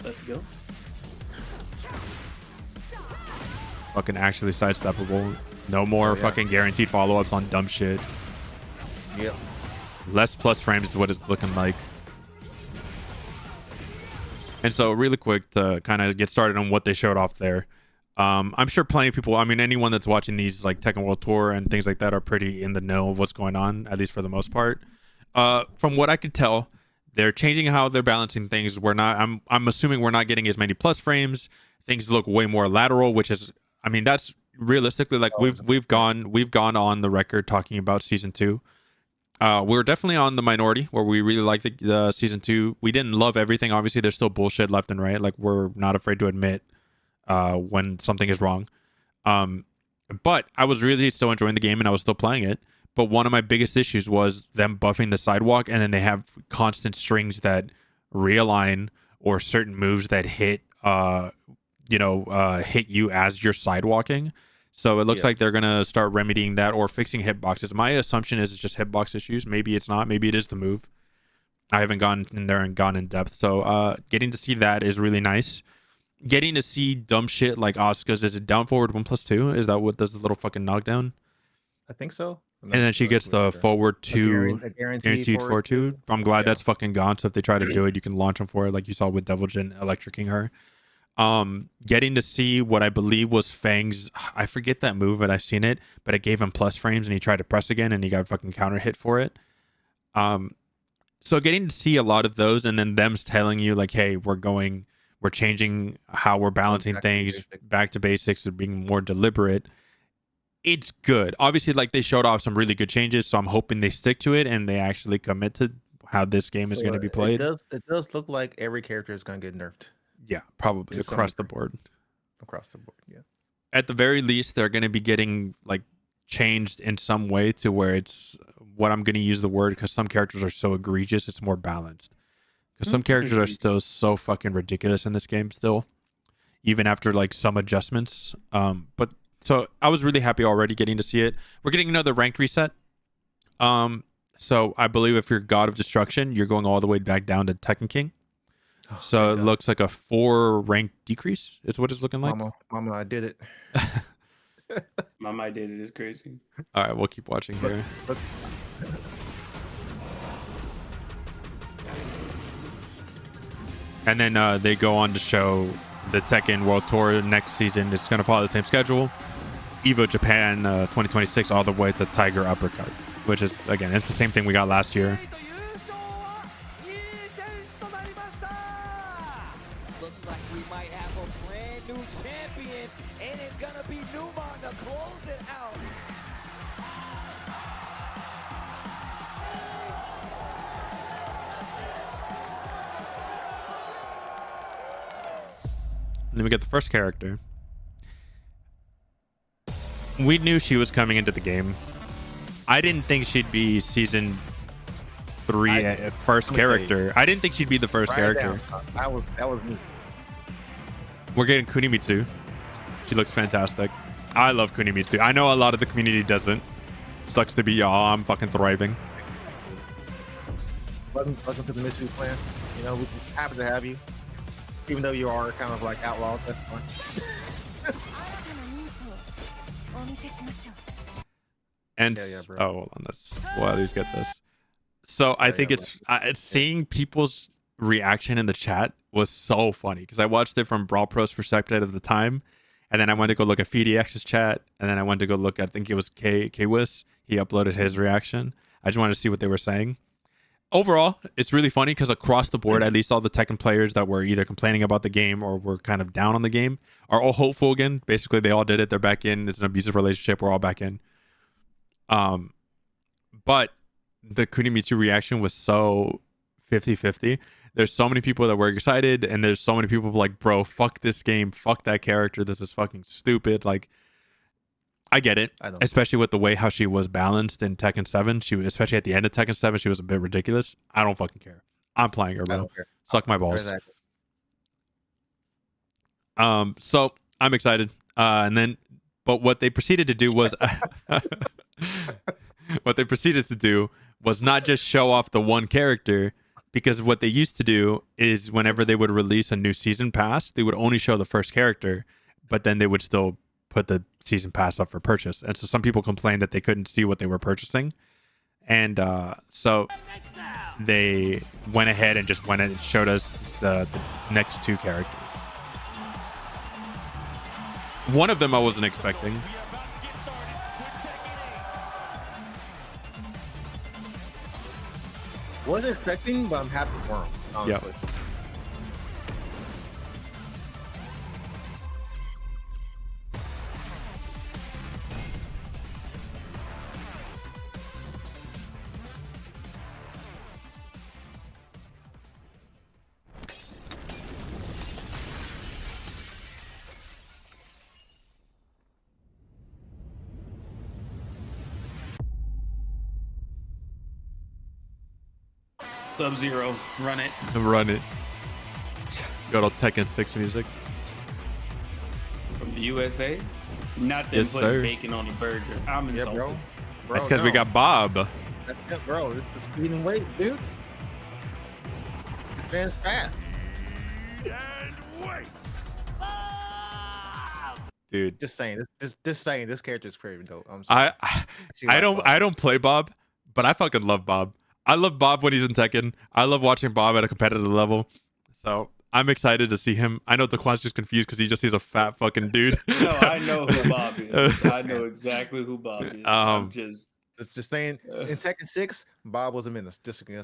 Let's go. Fucking actually sidesteppable. No more fucking guaranteed follow-ups on dumb shit. Yep. Less plus frames is what it's looking like. And so really quick to kind of get started on what they showed off there. I'm sure plenty of people, I mean, anyone that's watching these like Tekken World Tour and things like that are pretty in the know of what's going on, at least for the most part. From what I could tell, they're changing how they're balancing things. I'm assuming we're not getting as many plus frames. Things look way more lateral, which is, I mean, that's realistically like we've gone on the record talking about season 2. We're definitely on the minority where we really like the season 2. We didn't love everything. Obviously, there's still bullshit left and right. Like, we're not afraid to admit when something is wrong. But I was really still enjoying the game and I was still playing it. But one of my biggest issues was them buffing the sidewalk, and then they have constant strings that realign or certain moves that hit hit you as you're sidewalking. So it looks like they're going to start remedying that or fixing hitboxes. My assumption is it's just hitbox issues. Maybe it's not. Maybe it is the move. I haven't gone in there and gone in depth. So getting to see that is really nice. Getting to see dumb shit like Asuka's, is it down forward 1+2? Is that what does the little fucking knockdown? I think so. And then she gets the forward 2 guaranteed forward 2. I'm glad that's fucking gone. So if they try to do it, you can launch them for it like you saw with Devil Jin electrocuting her. Getting to see what I believe was Fang's, I forget that move, but I've seen it, but it gave him plus frames and he tried to press again and he got fucking counter hit for it. So getting to see a lot of those and then them telling you like, hey, we're changing how we're balancing things back to basics and being more deliberate. It's good. Obviously, like they showed off some really good changes, so I'm hoping they stick to it and they actually commit to how this game is going to be played. It does look like every character is going to get nerfed. Yeah, probably across the board. Across the board, yeah. At the very least, they're going to be getting like changed in some way to where it's what I'm going to use the word because some characters are so egregious, it's more balanced. Because some characters are still so fucking ridiculous in this game still, even after like some adjustments. But so I was really happy already getting to see it. We're getting another ranked reset. So I believe if you're God of Destruction, you're going all the way back down to Tekken King. So it looks like a 4 rank decrease is what it's looking like. Mama, I did it. Mama, I did it is crazy. All right, we'll keep watching here. And then they go on to show the Tekken World Tour next season. It's going to follow the same schedule. Evo Japan 2026 all the way to Tiger Uppercut, which is, again, it's the same thing we got last year. Looks like we might have a brand new champion, and it's going to be Newman to close it out. And then we get the first character. We knew she was coming into the game. I didn't think she'd be season 3 first character. I didn't think she'd be the first character. That was me. We're getting Kunimitsu. She looks fantastic. I love Kunimitsu. I know a lot of the community doesn't. Sucks to be y'all. I'm fucking thriving. Welcome to the Mitsu clan. You know, we're happy to have you. Even though you are kind of like outlaws, that's fine. And bro. oh, hold on, let's at least get this. So I think it's seeing people's reaction in the chat was so funny because I watched it from Brawl Pro's perspective at the time, and then I went to go look at FDX's chat, and then I went to go look at, I think it was Kwis. He uploaded his reaction. I just wanted to see what they were saying. Overall, it's really funny because across the board, at least all the Tekken players that were either complaining about the game or were kind of down on the game are all hopeful again. Basically, they all did it. They're back in. It's an abusive relationship. We're all back in. But the Kunimitsu reaction was so 50-50. There's so many people that were excited, and there's so many people like, bro, fuck this game. Fuck that character. This is fucking stupid. Like, I get it, especially with the way how she was balanced in Tekken 7. She was, especially at the end of Tekken 7, she was a bit ridiculous. I don't fucking care. I'm playing her, bro. Suck my balls. Exactly. So I'm excited. But what they proceeded to do was, not just show off the one character. because what they used to do is whenever they would release a new season pass, they would only show the first character, but then they would still put the season pass up for purchase. And so some people complained that they couldn't see what they were purchasing. And so they went ahead and just went and showed us the next 2 characters. One of them I wasn't expecting. Wasn't expecting, but I'm happy for him, honestly. Yep. Sub-Zero, run it. Run it. Go to Tekken 6 music. From the USA? Not them Yes, putting sir. bacon on a burger. I'm Yeah, insulted. bro. That's because we no. got Bob. That's it, bro. This is speed and weight, dude. This man's fast. Dude. Just saying. Just saying. This character is pretty dope. I'm sorry. I don't play Bob, but I fucking love Bob. I love Bob when he's in Tekken. I love watching Bob at a competitive level. So I'm excited to see him. I know Daquan's just confused because he just sees a fat fucking dude. No, I know who Bob is. I know exactly who Bob is. I'm just It's just saying. In Tekken 6, Bob was a menace.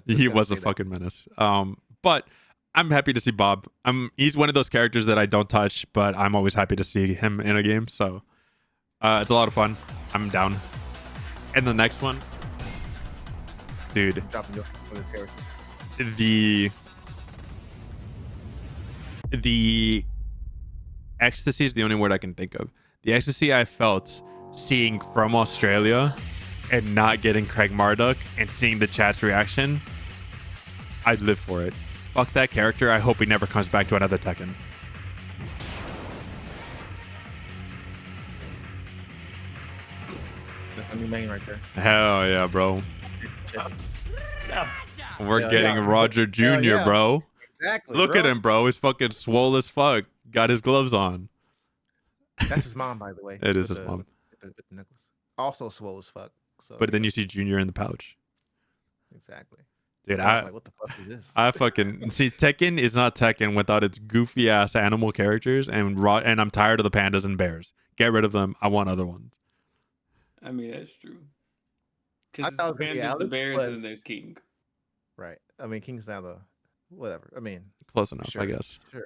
He was a fucking menace. But I'm happy to see Bob. He's one of those characters that I don't touch, but I'm always happy to see him in a game. So it's a lot of fun. I'm down. And the next one, dude, the ecstasy is the only word I can think of. The ecstasy I felt seeing From Australia and not getting Craig Marduk and seeing the chat's reaction, I'd live for it. Fuck that character. I hope he never comes back to another Tekken. That's a new main right there. Hell yeah, bro. We're getting yeah. Roger Jr., yeah. bro. Exactly. Look at him, bro. He's fucking swole as fuck. Got his gloves on. That's his mom, by the way. It is his mom. With the necklace. Also swole as fuck. So, But then you see Junior in the pouch. exactly. Dude, I was like, what the fuck is this? I fucking see Tekken is not Tekken without its goofy ass animal characters, and I'm tired of the pandas and bears. Get rid of them. I want other ones. I mean, that's true. I Because thought it was the gonna be Panthers, the Alex, Bears, but- and then there's King. Right. I mean, King's now the whatever. I mean, Close enough, Sure. I guess. sure.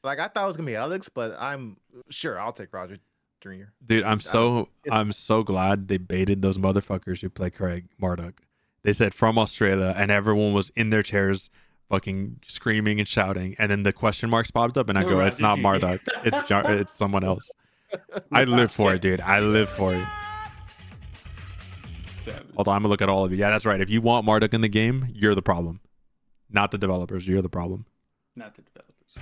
Like I thought it was gonna be Alex, but I'm sure I'll take Roger Jr. Dude, I'm so it's- glad they baited those motherfuckers who play Craig Marduk. They said From Australia, and everyone was in their chairs, fucking screaming and shouting. And then the question marks popped up, and I go, Roger "It's not Jr. Marduk. It's someone else." I live for it, dude. I live for it. Savage. Hold on, I'm gonna look at all of you. Yeah, that's right. If you want Marduk in the game, you're the problem, not the developers. You're the problem. Not the developers.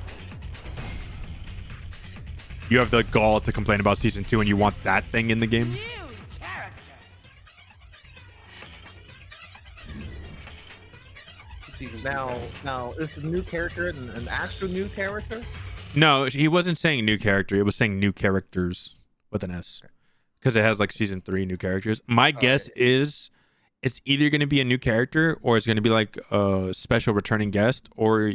You have the gall to complain about season 2, and you want that thing in the game. New character. Season Now is the new character an actual new character? No, he wasn't saying new character. It was saying new characters with an S, because it has like season 3 new characters. My guess is it's either going to be a new character or it's going to be like a special returning guest or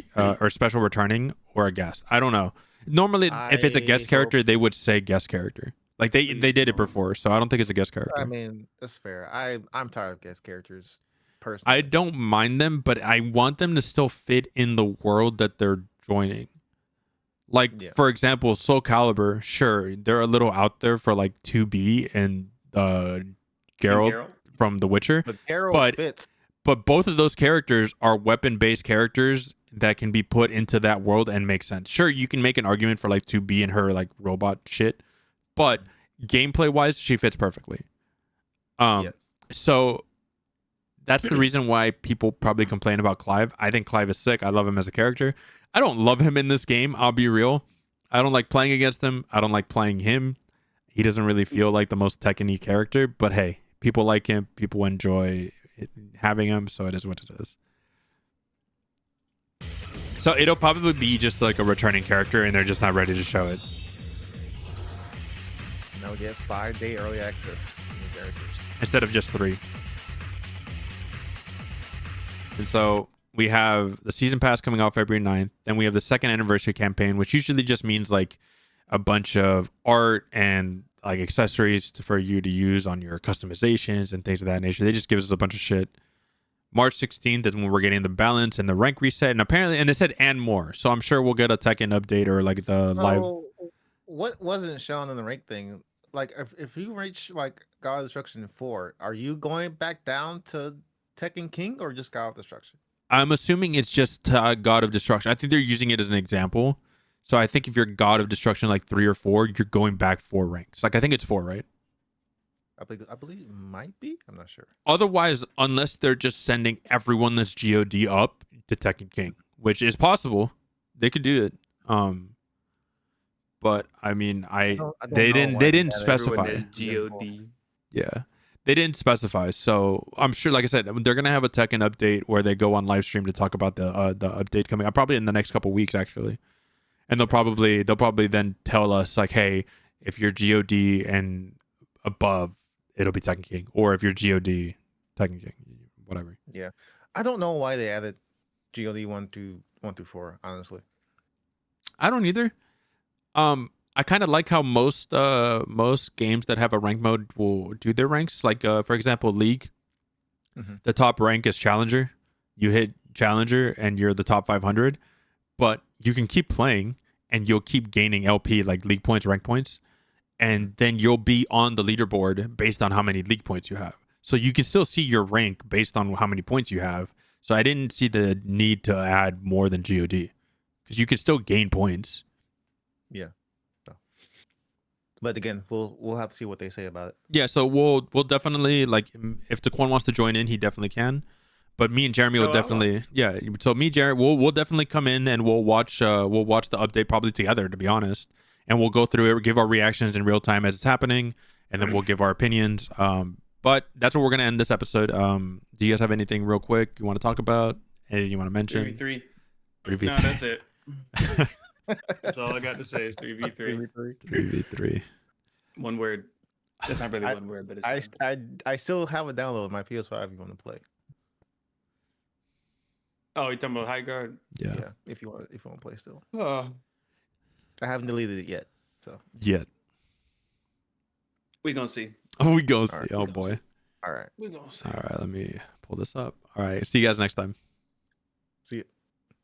special returning or a guest. I don't know. Normally, if it's a guest character, they would say guest character. Like they did it before, so I don't think it's a guest character. I mean, that's fair. I'm tired of guest characters. Personally, I don't mind them, but I want them to still fit in the world that they're joining. Like, for example, Soul Calibur, sure, they're a little out there for like 2B and Geralt from The Witcher. But Geralt fits. But both of those characters are weapon-based characters that can be put into that world and make sense. Sure, you can make an argument for like 2B and her like robot shit, but gameplay-wise, she fits perfectly. So that's the reason why people probably complain about Clive. I think Clive is sick. I love him as a character. I don't love him in this game. I'll be real. I don't like playing against him. I don't like playing him. He doesn't really feel like the most Tekken-y character, but hey, people like him. People enjoy having him, so it is what it is. So it'll probably be just like a returning character, and they're just not ready to show it. Now we get 5-day early access to new characters Instead of just 3. And so we have the season pass coming out February 9th. Then we have the second anniversary campaign, which usually just means like a bunch of art and like accessories for you to use on your customizations and things of that nature. They just give us a bunch of shit. March 16th is when we're getting the balance and the rank reset, and apparently, and they said and more. So I'm sure we'll get a Tekken update or like the live. What wasn't shown in the rank thing? Like if you reach like God of Destruction 4, are you going back down to Tekken King or just God of Destruction? I'm assuming it's just God of Destruction. I think they're using it as an example. So I think if you're God of Destruction like 3 or 4, you're going back 4 ranks. Like I think it's 4, right? I believe it might be. I'm not sure. Otherwise, unless they're just sending everyone that's God up to Tekken King, which is possible, they could do it. But I mean, they didn't specify. God. Yeah, they didn't specify. So I'm sure, like I said, they're gonna have a Tekken update where they go on live stream to talk about the update coming up, probably in the next couple weeks actually. And they'll probably then tell us like, hey, if you're God and above, it'll be Tekken King, or if you're God, Tekken King, whatever. Yeah, I don't know why they added God 1 through 4. Honestly, I don't either. I kind of like how most games that have a rank mode will do their ranks. Like for example, League, the top rank is Challenger. You hit Challenger and you're the top 500, but you can keep playing and you'll keep gaining LP, like League points, rank points, and then you'll be on the leaderboard based on how many League points you have. So you can still see your rank based on how many points you have. So I didn't see the need to add more than God, because you can still gain points. Yeah. So. But again, we'll have to see what they say about it. Yeah, so we'll definitely, like, if Daquan wants to join in, he definitely can. But me and Jeremy will definitely, yeah. So me, Jeremy, we'll definitely come in and we'll watch the update probably together, to be honest, and we'll go through it, give our reactions in real time as it's happening, and then we'll give our opinions. But that's where we're gonna end this episode. Do you guys have anything real quick you want to talk about? Anything you want to mention? 3v3. 3v3. No, that's it. That's all I got to say is 3v3. 3v3. One word. That's not really one word, but it's I still have it downloaded my PS5 if you want to play. Oh, you're talking about HighGuard? Yeah, if you want to play still. Oh. I haven't deleted it yet. So We gonna see. We gonna see. Right, oh boy. See. All right. We gonna see. All right, let me pull this up. All right, see you guys next time. See you.